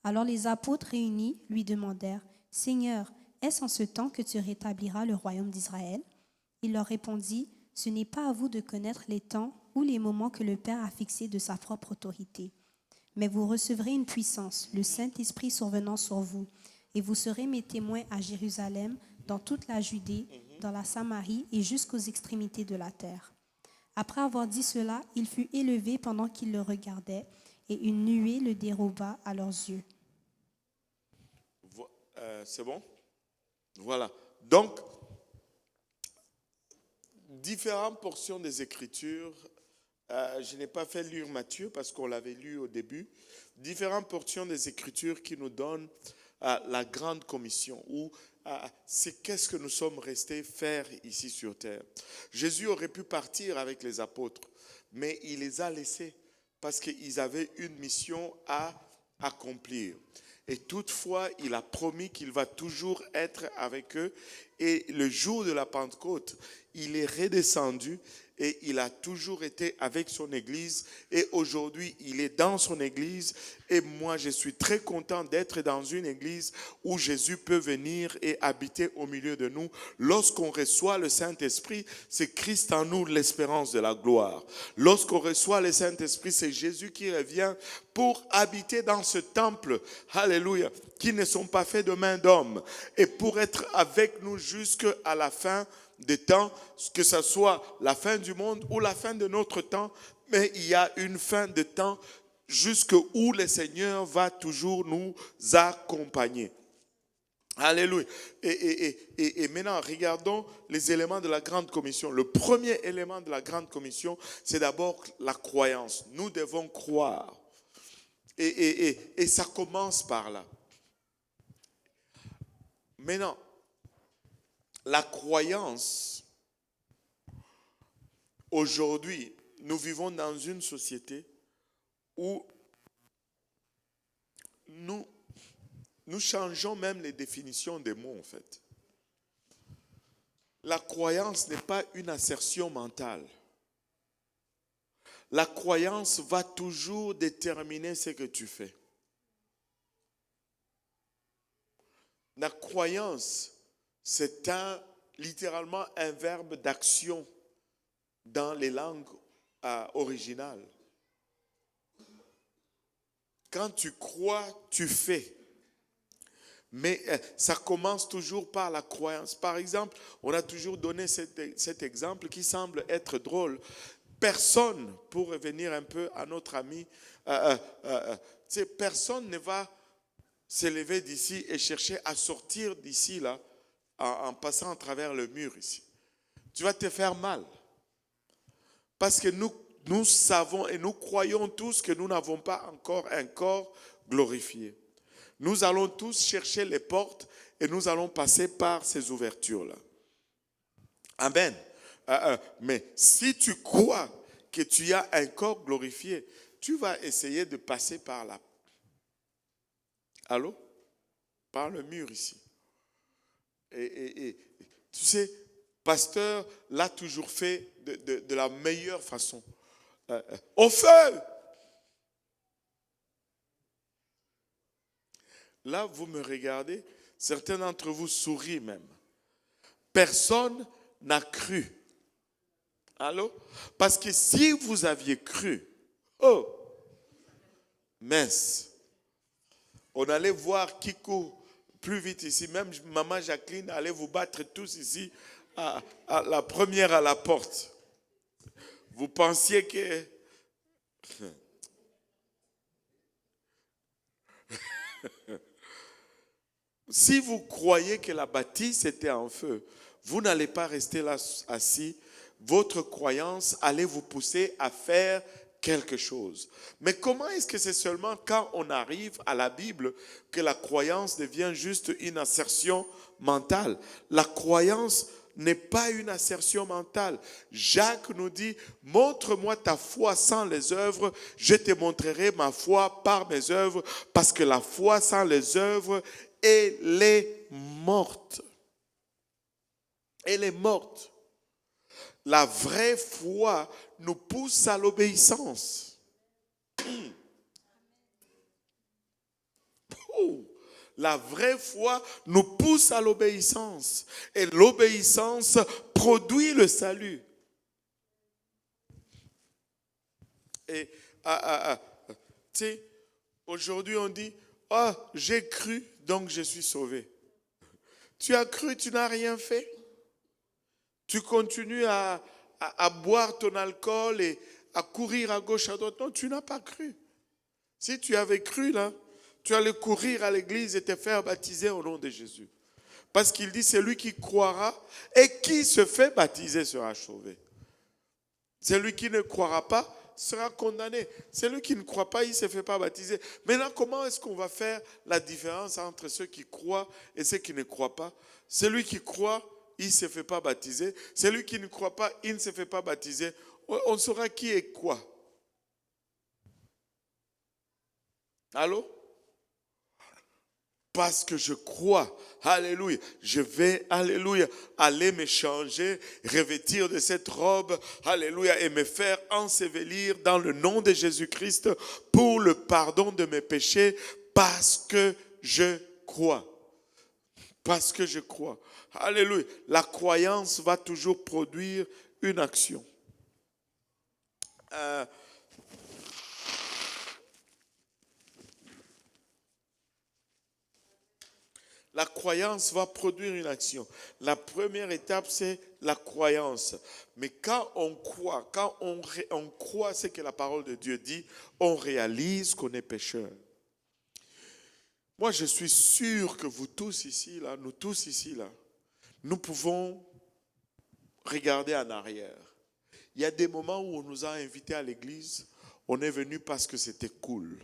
Alors les apôtres réunis lui demandèrent, « Seigneur, est-ce en ce temps que tu rétabliras le royaume d'Israël ?» Il leur répondit, « Ce n'est pas à vous de connaître les temps ou les moments que le Père a fixés de sa propre autorité. Mais vous recevrez une puissance, le Saint-Esprit survenant sur vous, et vous serez mes témoins à Jérusalem, dans toute la Judée, dans la Samarie et jusqu'aux extrémités de la terre. » Après avoir dit cela, il fut élevé pendant qu'ils le regardaient, et une nuée le déroba à leurs yeux. C'est bon? Voilà. Donc, différentes portions des Écritures. Je n'ai pas fait lire Matthieu parce qu'on l'avait lu au début. Différentes portions des Écritures qui nous donnent la grande commission, ou c'est qu'est-ce que nous sommes restés faire ici sur terre. Jésus aurait pu partir avec les apôtres, mais il les a laissés parce qu'ils avaient une mission à accomplir. Et toutefois, il a promis qu'il va toujours être avec eux. Et le jour de la Pentecôte, il est redescendu et il a toujours été avec son Église. Et aujourd'hui, il est dans son Église. Et moi, je suis très content d'être dans une Église où Jésus peut venir et habiter au milieu de nous. Lorsqu'on reçoit le Saint-Esprit, c'est Christ en nous, l'espérance de la gloire. Lorsqu'on reçoit le Saint-Esprit, c'est Jésus qui revient pour habiter dans ce temple, alléluia, qui ne sont pas faits de main d'homme, et pour être avec nous jusqu'à la fin des temps, que ce soit la fin du monde ou la fin de notre temps, mais il y a une fin de temps jusqu'où le Seigneur va toujours nous accompagner. Alléluia. Et maintenant, regardons les éléments de la Grande Commission. Le premier élément de la Grande Commission, c'est d'abord la croyance. Nous devons croire. Et ça commence par là. Maintenant, la croyance, aujourd'hui, nous vivons dans une société où nous changeons même les définitions des mots, en fait. La croyance n'est pas une assertion mentale. La croyance va toujours déterminer ce que tu fais. La croyance, c'est littéralement un verbe d'action dans les langues originales. Quand tu crois, tu fais. Mais ça commence toujours par la croyance. Par exemple, on a toujours donné cet exemple qui semble être drôle. Personne, pour revenir un peu à notre ami, personne ne va s'élever d'ici et chercher à sortir d'ici là en passant à travers le mur ici. Tu vas te faire mal. Parce que nous savons et nous croyons tous que nous n'avons pas encore un corps glorifié. Nous allons tous chercher les portes et nous allons passer par ces ouvertures-là. Amen. Mais si tu crois que tu as un corps glorifié, tu vas essayer de passer par là. Allô? Par le mur ici. Et tu sais, pasteur l'a toujours fait de la meilleure façon. Au feu! Là, vous me regardez, certains d'entre vous sourient même. Personne n'a cru. Allô? Parce que si vous aviez cru, mince, on allait voir qui court plus vite ici. Même maman Jacqueline allait vous battre tous ici à la première à la porte. Vous pensiez que... Si vous croyez que la bâtisse était en feu, vous n'allez pas rester là assis. Votre croyance allait vous pousser à faire quelque chose. Mais comment est-ce que c'est seulement quand on arrive à la Bible que la croyance devient juste une assertion mentale? La croyance n'est pas une assertion mentale. Jacques nous dit, montre-moi ta foi sans les œuvres, je te montrerai ma foi par mes œuvres, parce que la foi sans les œuvres, elle est morte. Elle est morte. La vraie foi nous pousse à l'obéissance. La vraie foi nous pousse à l'obéissance. Et l'obéissance produit le salut. Et tu sais, aujourd'hui on dit, j'ai cru, donc je suis sauvé. Tu as cru, tu n'as rien fait. Tu continues à boire ton alcool et à courir à gauche, à droite. Non, tu n'as pas cru. Si tu avais cru, là, tu allais courir à l'église et te faire baptiser au nom de Jésus. Parce qu'il dit, c'est lui qui croira et qui se fait baptiser sera sauvé. Celui qui ne croira pas sera condamné. Celui qui ne croit pas, il ne se fait pas baptiser. Maintenant, comment est-ce qu'on va faire la différence entre ceux qui croient et ceux qui ne croient pas? Celui qui croit, il ne se fait pas baptiser. Celui qui ne croit pas, il ne se fait pas baptiser. On saura qui est quoi. Allô? Parce que je crois, alléluia, je vais, alléluia, aller me changer, revêtir de cette robe, alléluia, et me faire ensevelir dans le nom de Jésus-Christ pour le pardon de mes péchés, parce que je crois. Parce que je crois. Alléluia. La croyance va toujours produire une action. La croyance va produire une action. La première étape, c'est la croyance. Mais quand on croit, on croit ce que la parole de Dieu dit, on réalise qu'on est pécheur. Moi, je suis sûr que vous tous ici, là, nous tous ici, là, nous pouvons regarder en arrière. Il y a des moments où on nous a invités à l'église, on est venu parce que c'était cool.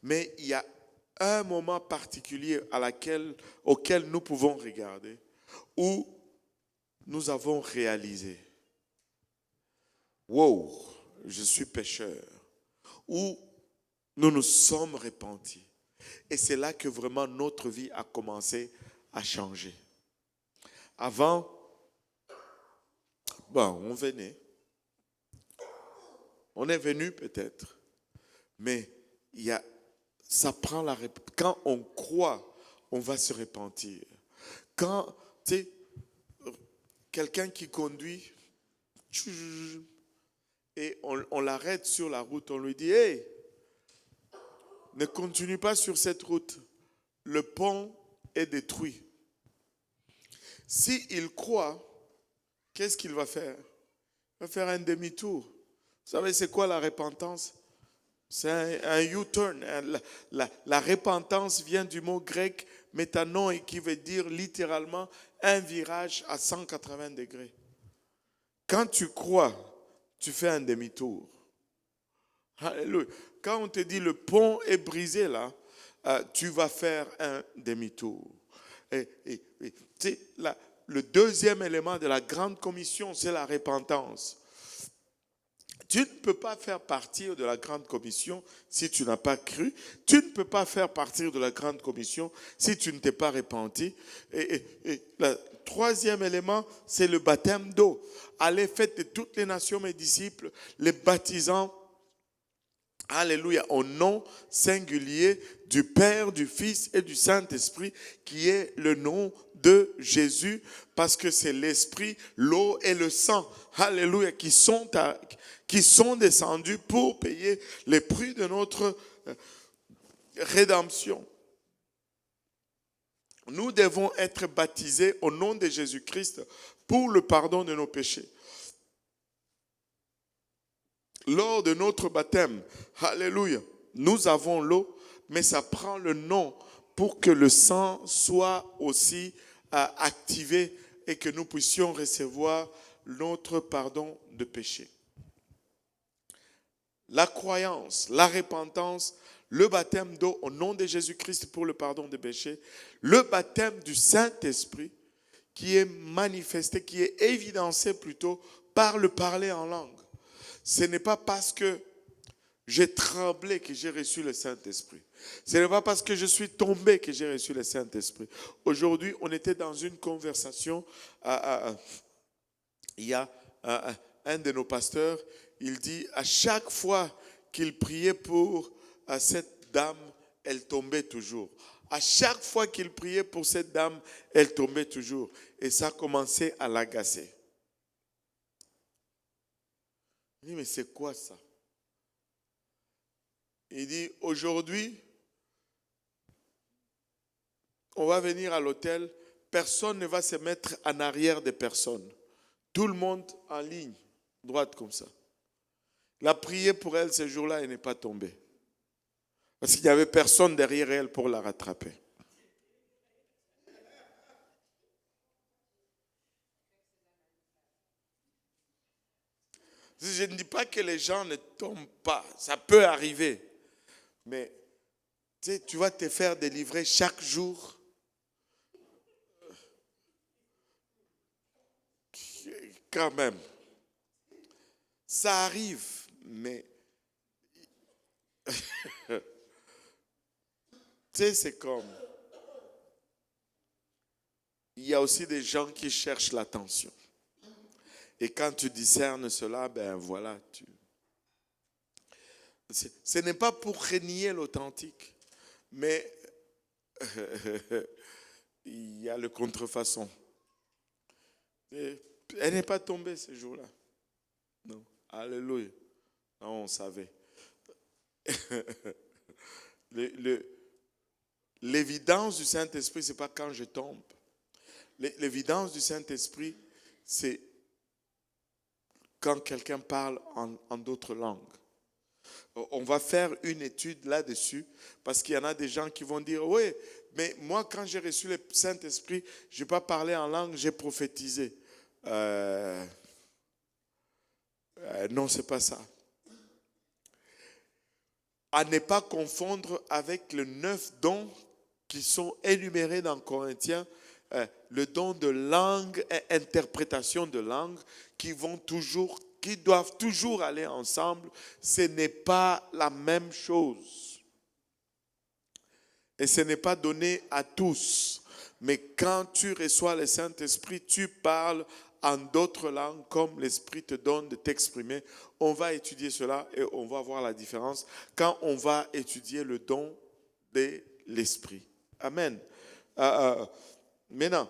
Mais il y a un moment particulier auquel nous pouvons regarder, où nous avons réalisé, wow, je suis pécheur, où nous nous sommes repentis. Et c'est là que vraiment notre vie a commencé à changer. Avant, on venait. On est venu peut-être. Mais ça prend la réponse. Quand on croit, on va se repentir. Quand, tu sais, quelqu'un qui conduit, et on l'arrête sur la route, on lui dit, hey, ne continue pas sur cette route. Le pont est détruit. S'il croit, qu'est-ce qu'il va faire? Il va faire un demi-tour. Vous savez, c'est quoi la repentance? C'est un U-turn. La repentance vient du mot grec métanon et qui veut dire littéralement un virage à 180 degrés. Quand tu crois, tu fais un demi-tour. Alléluia. Quand on te dit le pont est brisé là, tu vas faire un demi-tour. Et tu sais, le deuxième élément de la grande commission, c'est la repentance. Tu ne peux pas faire partir de la grande commission si tu n'as pas cru. Tu ne peux pas faire partir de la grande commission si tu ne t'es pas repenti. Et le troisième élément, c'est le baptême d'eau. Allez, faites de toutes les nations mes disciples, les baptisant, alléluia, au nom singulier du Père, du Fils et du Saint-Esprit, qui est le nom de Jésus, parce que c'est l'Esprit, l'eau et le sang, alléluia, qui sont descendus pour payer les prix de notre rédemption. Nous devons être baptisés au nom de Jésus-Christ pour le pardon de nos péchés. Lors de notre baptême, alléluia, nous avons l'eau, mais ça prend le nom pour que le sang soit aussi activé et que nous puissions recevoir notre pardon de péché. La croyance, la repentance, le baptême d'eau au nom de Jésus-Christ pour le pardon des péchés, le baptême du Saint-Esprit qui est manifesté, qui est évidencé plutôt par le parler en langue. Ce n'est pas parce que j'ai tremblé que j'ai reçu le Saint-Esprit. Ce n'est pas parce que je suis tombé que j'ai reçu le Saint-Esprit. Aujourd'hui, on était dans une conversation. Il y a un de nos pasteurs, il dit à chaque fois qu'il priait pour cette dame, elle tombait toujours. À chaque fois qu'il priait pour cette dame, elle tombait toujours. Et ça commençait à l'agacer. Il dit, mais c'est quoi ça? Il dit, aujourd'hui, on va venir à l'hôtel, personne ne va se mettre en arrière des personnes. Tout le monde en ligne, droite comme ça. Il a prié pour elle ce jour-là, elle n'est pas tombée. Parce qu'il n'y avait personne derrière elle pour la rattraper. Je ne dis pas que les gens ne tombent pas, ça peut arriver. Mais tu vas te faire délivrer chaque jour. Quand même. Ça arrive, mais c'est comme... Il y a aussi des gens qui cherchent l'attention. Et quand tu discernes cela, ben voilà, ce n'est pas pour renier l'authentique, mais il y a le contrefaçon. Et elle n'est pas tombée ce jour-là. Non. Alléluia. Non, on savait. L'évidence du Saint-Esprit, ce n'est pas quand je tombe. L'évidence du Saint-Esprit, c'est quand quelqu'un parle en d'autres langues. On va faire une étude là-dessus parce qu'il y en a des gens qui vont dire, oui, mais moi quand j'ai reçu le Saint-Esprit, je n'ai pas parlé en langue, j'ai prophétisé. Non, ce n'est pas ça. À ne pas confondre avec les 9 dons qui sont énumérés dans Corinthiens, le don de langue et interprétation de langue qui doivent toujours aller ensemble. Ce n'est pas la même chose. Et ce n'est pas donné à tous. Mais quand tu reçois le Saint-Esprit, tu parles en d'autres langues comme l'Esprit te donne de t'exprimer. On va étudier cela et on va voir la différence quand on va étudier le don de l'Esprit. Amen. Maintenant,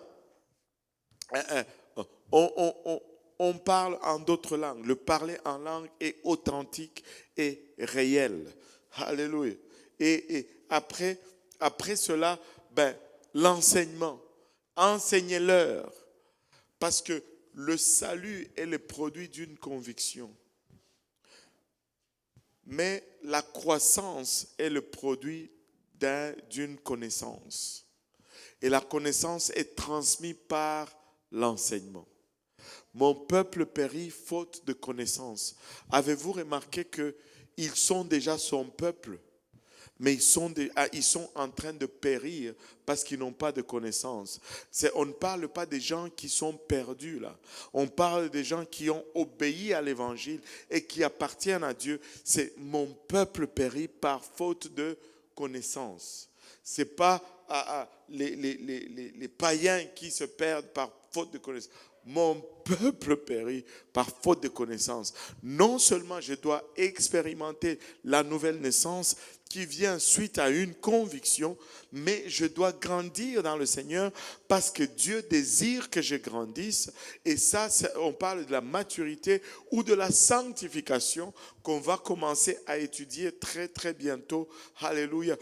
on parle en d'autres langues. Le parler en langue est authentique et réel. Alléluia. Et après cela, l'enseignement. Enseignez-leur. Parce que le salut est le produit d'une conviction. Mais la croissance est le produit d'une connaissance. Et la connaissance est transmise par l'enseignement. Mon peuple périt faute de connaissance. Avez-vous remarqué qu'ils sont déjà son peuple, mais ils sont en train de périr parce qu'ils n'ont pas de connaissance. On ne parle pas des gens qui sont perdus là. On parle des gens qui ont obéi à l'évangile et qui appartiennent à Dieu. C'est mon peuple périt par faute de connaissance. Ce n'est pas les païens qui se perdent par faute de connaissance. Mon peuple périt par faute de connaissance. Non seulement je dois expérimenter la nouvelle naissance qui vient suite à une conviction, mais je dois grandir dans le Seigneur parce que Dieu désire que je grandisse. Et ça, on parle de la maturité ou de la sanctification qu'on va commencer à étudier très très bientôt. Alléluia.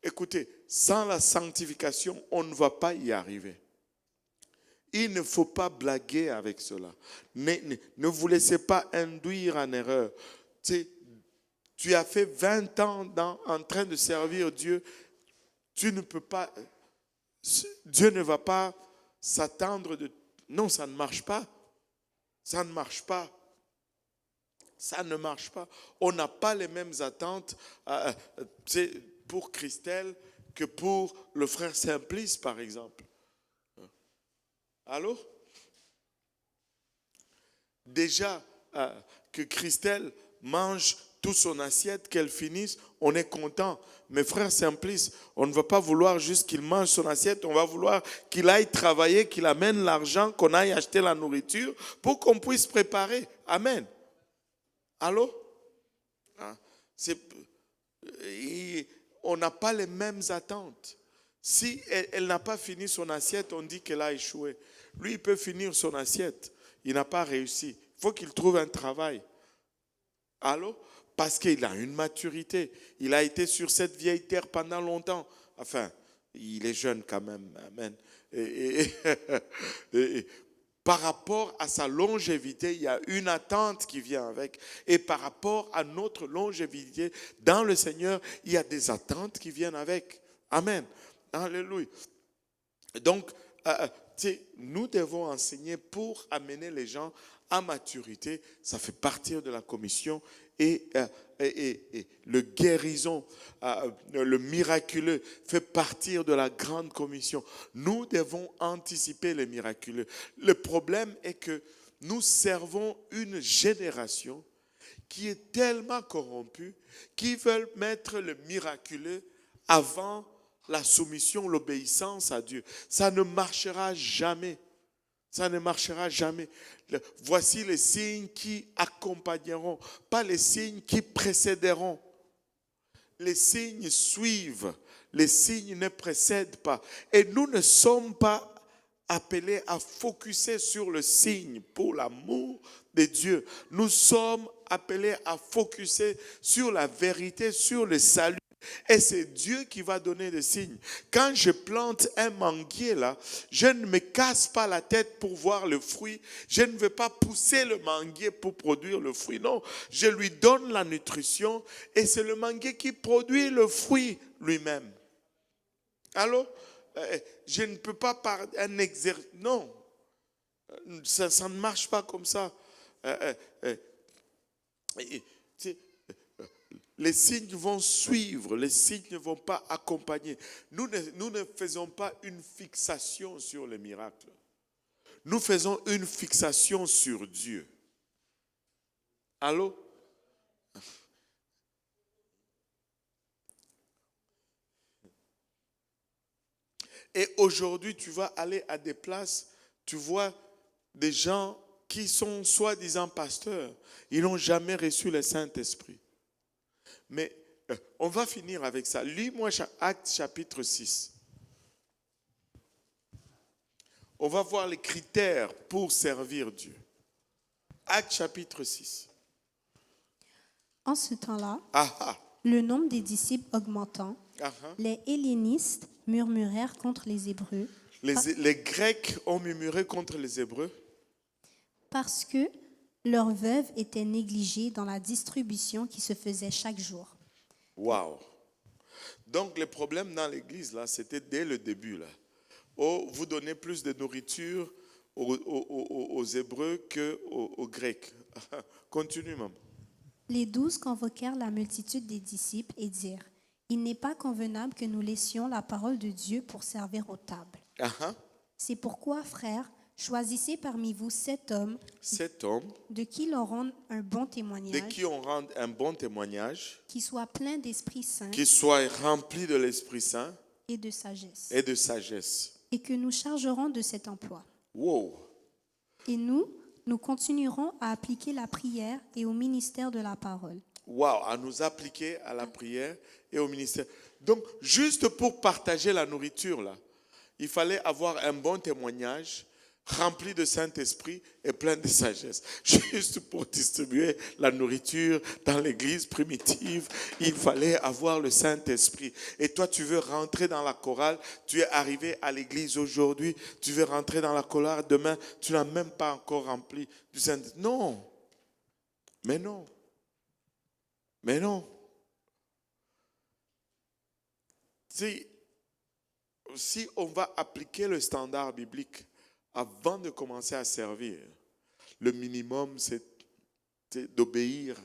Écoutez, sans la sanctification, on ne va pas y arriver. Il ne faut pas blaguer avec cela. Ne vous laissez pas induire en erreur. Tu as fait 20 ans en train de servir Dieu. Tu ne peux pas. Dieu ne va pas s'attendre de. Non, ça ne marche pas. Ça ne marche pas. Ça ne marche pas. On n'a pas les mêmes attentes pour Christelle que pour le frère Simplice, par exemple. Allô? Déjà que Christelle mange toute son assiette, qu'elle finisse, on est content. Mais frère Simplice, on ne va pas vouloir juste qu'il mange son assiette, on va vouloir qu'il aille travailler, qu'il amène l'argent, qu'on aille acheter la nourriture pour qu'on puisse préparer. Amen. Allô? On n'a pas les mêmes attentes. Si elle n'a pas fini son assiette, on dit qu'elle a échoué. Lui, il peut finir son assiette. Il n'a pas réussi. Il faut qu'il trouve un travail. Allô? Parce qu'il a une maturité. Il a été sur cette vieille terre pendant longtemps. Enfin, il est jeune quand même. Amen. Et par rapport à sa longévité, il y a une attente qui vient avec. Et par rapport à notre longévité dans le Seigneur, il y a des attentes qui viennent avec. Amen. Alléluia. Donc, nous devons enseigner pour amener les gens à maturité. Ça fait partie de la commission. Et le guérison, le miraculeux fait partie de la grande commission. Nous devons anticiper les miraculeux. Le problème est que nous servons une génération qui est tellement corrompue, qui veulent mettre le miraculeux avant la soumission, l'obéissance à Dieu. Ça ne marchera jamais. Ça ne marchera jamais. Voici les signes qui accompagneront, pas les signes qui précéderont. Les signes suivent, les signes ne précèdent pas. Et nous ne sommes pas appelés à focuser sur le signe pour l'amour de Dieu. Nous sommes appelés à focuser sur la vérité, sur le salut Et c'est Dieu qui va donner des signes. Quand je plante un manguier là, je ne me casse pas la tête pour voir le fruit. Je ne vais pas pousser le manguier pour produire le fruit. Non, je lui donne la nutrition et c'est le manguier qui produit le fruit lui-même. Alors, je ne peux pas par un exercice. Non, ça ne marche pas comme ça. Les signes vont suivre, les signes ne vont pas accompagner. Nous ne faisons pas une fixation sur les miracles. Nous faisons une fixation sur Dieu. Allô? Et aujourd'hui, tu vas aller à des places, tu vois des gens qui sont soi-disant pasteurs. Ils n'ont jamais reçu le Saint-Esprit. Mais on va finir avec ça. Lis-moi Actes chapitre 6. On va voir les critères pour servir Dieu. Actes chapitre 6. En ce temps-là, Ah ah. le nombre des disciples augmentant, Ah ah. les hellénistes murmurèrent contre les Hébreux Les Grecs ont murmuré contre les Hébreux parce que leurs veuves étaient négligées dans la distribution qui se faisait chaque jour. Waouh! Donc, le problème dans l'église, là, c'était dès le début, là. Oh, vous donnez plus de nourriture aux Hébreux qu'aux Grecs. Continue, maman. Les 12 convoquèrent la multitude des disciples et dirent, « Il n'est pas convenable que nous laissions la parole de Dieu pour servir aux tables. Ah ah. C'est pourquoi, frères, choisissez parmi vous 7 hommes Cet homme, de qui l'on rende un bon de témoignage, qui on rend un bon témoignage, qui soit plein d'Esprit Saint qui soit rempli de l'Esprit Saint et de sagesse, et de sagesse. et que nous chargerons de cet emploi. Wow! Et nous continuerons à appliquer la prière et au ministère de la parole. Wow! À nous appliquer à la prière et au ministère. Donc, juste pour partager la nourriture, là, il fallait avoir un bon témoignage, rempli de Saint-Esprit et plein de sagesse. Juste pour distribuer la nourriture dans l'église primitive, il fallait avoir le Saint-Esprit. Et toi, tu veux rentrer dans la chorale, tu es arrivé à l'église aujourd'hui, tu veux rentrer dans la chorale demain, tu n'as même pas encore rempli du Saint-Esprit. Non. Mais non. Mais non. Si on va appliquer le standard biblique, avant de commencer à servir, le minimum, c'est d'obéir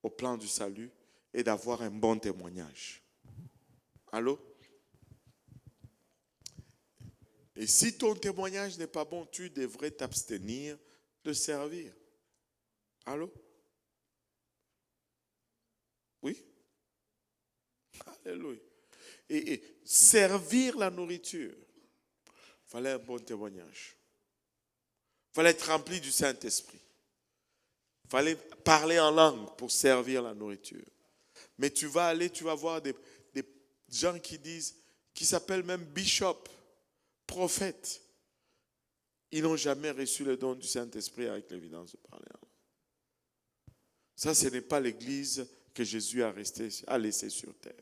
au plan du salut et d'avoir un bon témoignage. Allô? Et si ton témoignage n'est pas bon, tu devrais t'abstenir de servir. Allô? Oui? Alléluia. Et servir la nourriture, il fallait un bon témoignage. Il fallait être rempli du Saint-Esprit. Il fallait parler en langue pour servir la nourriture. Mais tu vas voir des gens qui s'appellent même bishop, prophète. Ils n'ont jamais reçu le don du Saint-Esprit avec l'évidence de parler en langue. Ça, ce n'est pas l'église que Jésus a laissée sur terre.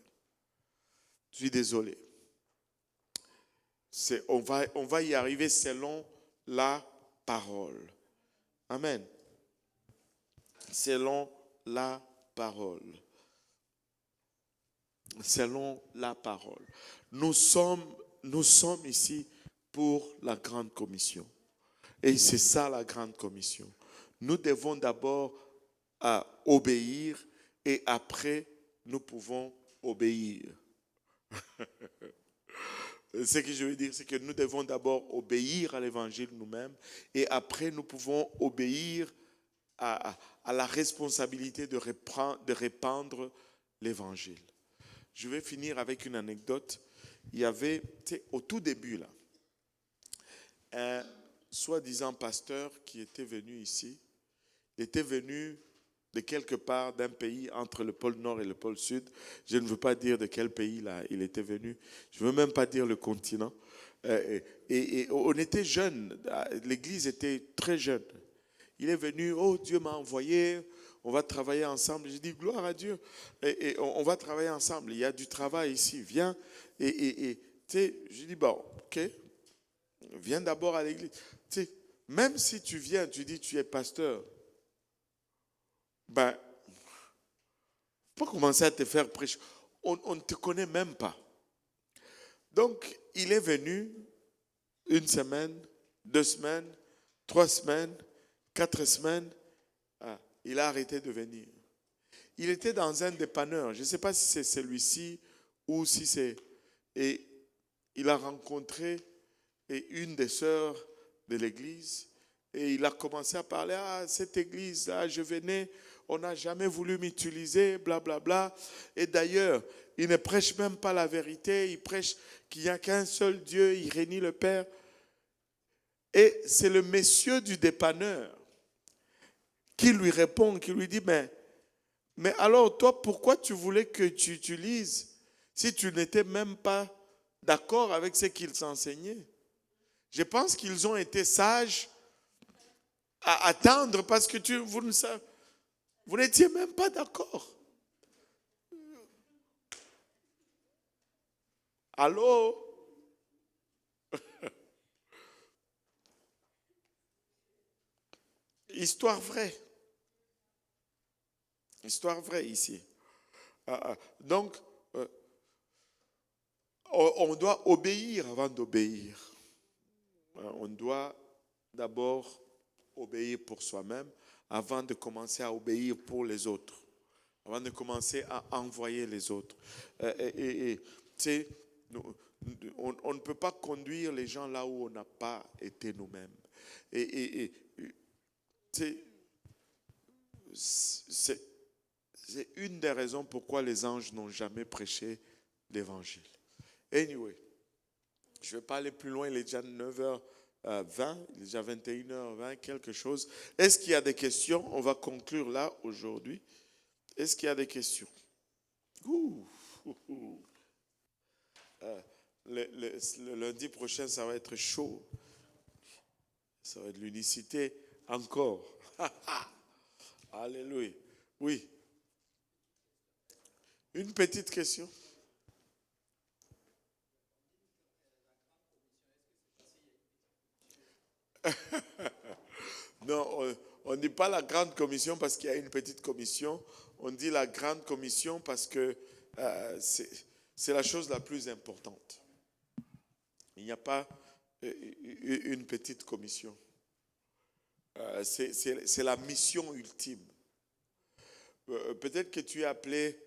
Je suis désolé. On va y arriver selon la parole. Amen. Selon la parole. Selon la parole. Nous sommes ici pour la grande commission. Et c'est ça la grande commission. Nous devons d'abord obéir et après nous pouvons obéir. Ce que je veux dire, c'est que nous devons d'abord obéir à l'évangile nous-mêmes et après nous pouvons obéir à la responsabilité de répandre l'évangile. Je vais finir avec une anecdote. Il y avait, au tout début, là, un soi-disant pasteur qui était venu ici. Il était venu de quelque part d'un pays entre le pôle Nord et le pôle Sud. Je ne veux pas dire de quel pays là il était venu. Je ne veux même pas dire le continent. Et on était jeunes. L'église était très jeune. il est venu, oh Dieu m'a envoyé, on va travailler ensemble. J'ai dit gloire à Dieu, et on va travailler ensemble. Il y a du travail ici, viens. Et tu sais, je dis bon, ok, viens d'abord à l'église. Tu sais, même si tu viens, tu dis tu es pasteur, ben, faut pas commencer à te faire prêcher. On ne te connaît même pas. Donc, il est venu 1 semaine, 2 semaines, 3 semaines, 4 semaines. Ah, il a arrêté de venir. Il était dans un dépanneur. Je ne sais pas si c'est celui-ci ou si c'est... Et il a rencontré une des sœurs de l'église et il a commencé à parler, cette église-là, je venais, on n'a jamais voulu m'utiliser, blablabla. Et d'ailleurs, il ne prêche même pas la vérité, il prêche qu'il n'y a qu'un seul Dieu, il réunit le Père. Et c'est le monsieur du dépanneur qui lui répond, qui lui dit, mais alors toi, pourquoi tu voulais que tu utilises si tu n'étais même pas d'accord avec ce qu'ils enseignaient? Je pense qu'ils ont été sages à attendre parce que vous n'étiez même pas d'accord. Allô? Histoire vraie. Histoire vraie ici. Donc, on doit obéir avant d'obéir. On doit d'abord obéir pour soi-même avant de commencer à obéir pour les autres, avant de commencer à envoyer les autres. Tu sais, on ne peut pas conduire les gens là où on n'a pas été nous-mêmes. Tu sais, c'est une des raisons pourquoi les anges n'ont jamais prêché l'évangile. Anyway, je ne vais pas aller plus loin, il est déjà 9h20, il est déjà 21h20, quelque chose. Est-ce qu'il y a des questions? On va conclure là aujourd'hui. Est-ce qu'il y a des questions? Le lundi prochain, ça va être chaud. Ça va être l'unicité encore. Alléluia. Oui. Une petite question. Non, on ne dit pas la grande commission parce qu'il y a une petite commission. On dit la grande commission parce que c'est la chose la plus importante. Il n'y a pas une petite commission. C'est la mission ultime. Peut-être que tu es appelé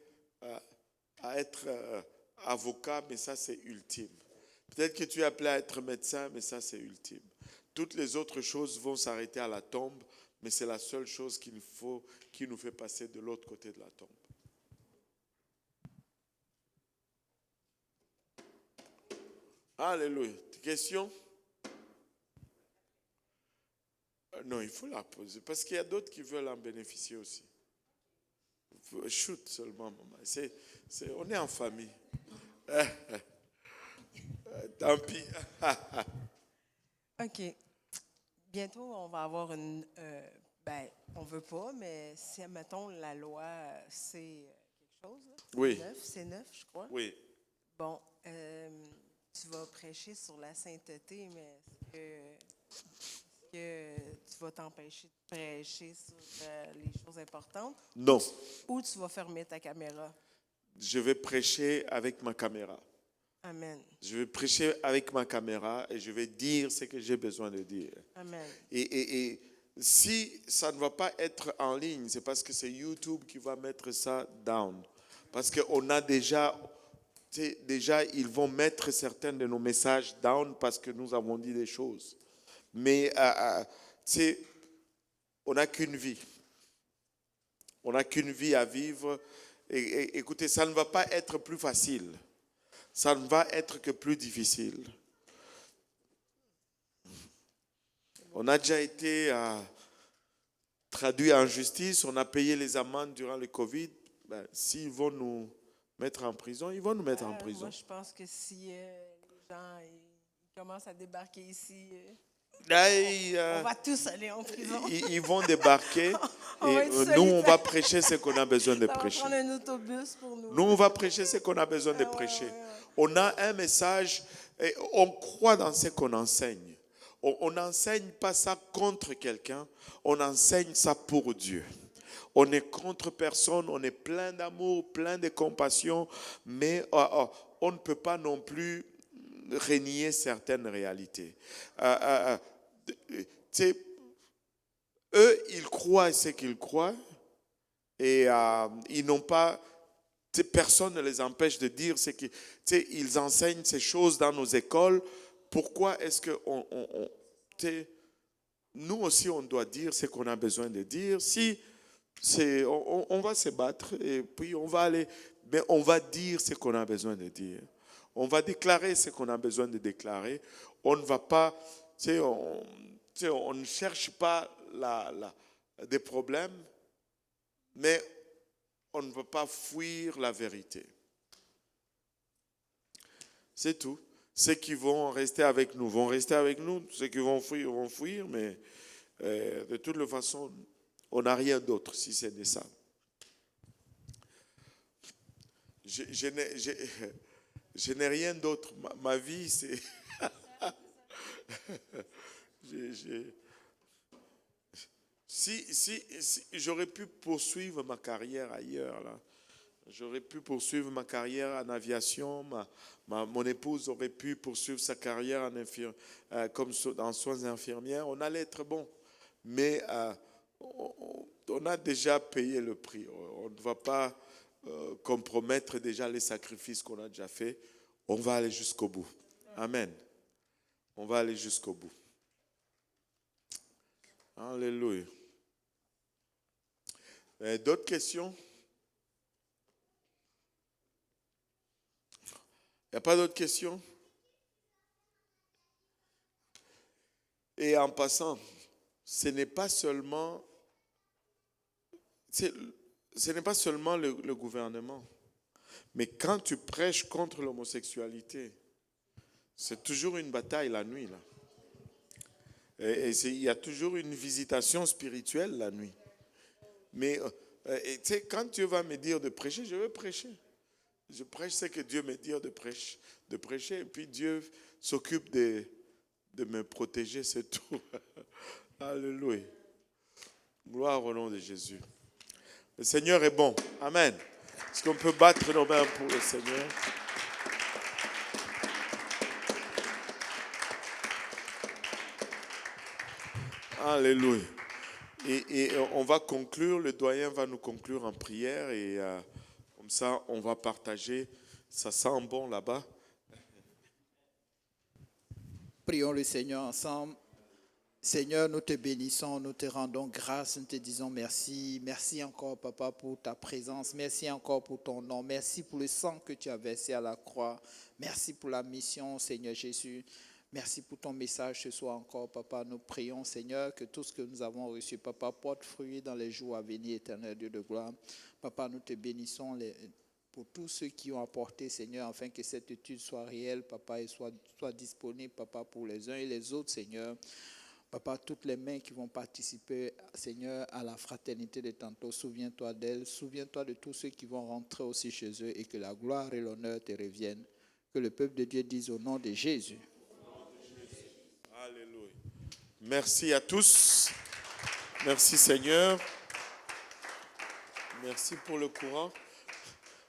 à être avocat, mais ça c'est ultime. Peut-être que tu es appelé à être médecin, mais ça c'est ultime. Toutes les autres choses vont s'arrêter à la tombe, mais c'est la seule chose qui nous fait passer de l'autre côté de la tombe. Alléluia. Question? Non, il faut la poser, parce qu'il y a d'autres qui veulent en bénéficier aussi. Shoot seulement, maman. On est en famille. Tant pis. OK. Bientôt, on va avoir une... on veut pas, mais si, mettons, la loi, c'est quelque chose. Là, Oui. C'est neuf, je crois. Oui. Bon, tu vas prêcher sur la sainteté, mais est-ce que tu vas t'empêcher de prêcher sur les choses importantes? Non. Ou tu vas fermer ta caméra? Je vais prêcher avec ma caméra. Amen. Je vais prêcher avec ma caméra et je vais dire ce que j'ai besoin de dire. Amen. Et si ça ne va pas être en ligne, c'est parce que c'est YouTube qui va mettre ça down. Parce qu'on a déjà, ils vont mettre certains de nos messages down parce que nous avons dit des choses. Mais, on n'a qu'une vie. On n'a qu'une vie à vivre. Et écoutez, ça ne va pas être plus facile. Ça ne va être que plus difficile. On a déjà été traduit en justice, on a payé les amendes durant le Covid. S'ils vont nous mettre en prison, ils vont nous mettre en prison. Moi, je pense que si les gens ils commencent à débarquer ici, Là, On va tous aller en prison. ils vont débarquer On va et être nous, on solitaires. va prêcher ce qu'on a besoin de Ça va prêcher. prendre un autobus pour nous. Nous, on va prêcher ce qu'on a besoin de Ah ouais, prêcher. ouais, ouais. On a un message et on croit dans ce qu'on enseigne. On n'enseigne pas ça contre quelqu'un, on enseigne ça pour Dieu. On est contre personne, on est plein d'amour, plein de compassion, mais on ne peut pas non plus renier certaines réalités. Tu sais, eux, ils croient ce qu'ils croient et ils n'ont pas... Personne ne les empêche de dire ce qu'ils... Ils enseignent ces choses dans nos écoles. Pourquoi est-ce que nous aussi, on doit dire ce qu'on a besoin de dire? Si on va se battre et puis on va aller... Mais on va dire ce qu'on a besoin de dire. On va déclarer ce qu'on a besoin de déclarer. On ne va pas... on ne cherche pas des problèmes, mais on ne veut pas fuir la vérité. C'est tout. Ceux qui vont rester avec nous vont rester avec nous. Ceux qui vont fuir, mais de toute façon, on n'a rien d'autre si c'est de ça. Je n'ai rien d'autre. Ma vie, c'est... Si j'aurais pu poursuivre ma carrière ailleurs, là, j'aurais pu poursuivre ma carrière en aviation, mon épouse aurait pu poursuivre sa carrière comme en soins infirmières, on allait être bon. Mais on a déjà payé le prix. On ne va pas compromettre déjà les sacrifices qu'on a déjà faits. On va aller jusqu'au bout. Amen. On va aller jusqu'au bout. Alléluia. D'autres questions? Il n'y a pas d'autres questions? Et en passant, ce n'est pas seulement le gouvernement, mais quand tu prêches contre l'homosexualité, c'est toujours une bataille la nuit, là. Et il y a toujours une visitation spirituelle la nuit. Mais tu sais, quand Dieu va me dire de prêcher, je vais prêcher. Je prêche ce que Dieu me dit de prêcher. Et puis Dieu s'occupe de me protéger, c'est tout. Alléluia. Gloire au nom de Jésus. Le Seigneur est bon. Amen. Est-ce qu'on peut battre nos mains pour le Seigneur? Alléluia. Et on va conclure, le doyen va nous conclure en prière et comme ça on va partager. Ça sent bon là-bas. Prions le Seigneur ensemble. Seigneur, nous te bénissons, nous te rendons grâce, nous te disons merci. Merci encore, Papa, pour ta présence. Merci encore pour ton nom. Merci pour le sang que tu as versé à la croix. Merci pour la mission, Seigneur Jésus. Merci pour ton message ce soir encore, Papa. Nous prions, Seigneur, que tout ce que nous avons reçu, Papa, porte fruit dans les jours à venir, éternel Dieu de gloire. Papa, nous te bénissons pour tous ceux qui ont apporté, Seigneur, afin que cette étude soit réelle, Papa, et soit disponible, Papa, pour les uns et les autres, Seigneur. Papa, toutes les mains qui vont participer, Seigneur, à la fraternité de tantôt, souviens-toi d'elles, souviens-toi de tous ceux qui vont rentrer aussi chez eux et que la gloire et l'honneur te reviennent. Que le peuple de Dieu dise au nom de Jésus. Alléluia. Merci à tous. Merci Seigneur. Merci pour le courant.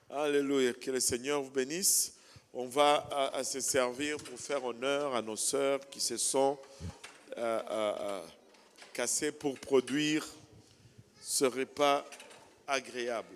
Alléluia. Que le Seigneur vous bénisse. On va à se servir pour faire honneur à nos sœurs qui se sont cassées pour produire ce repas agréable.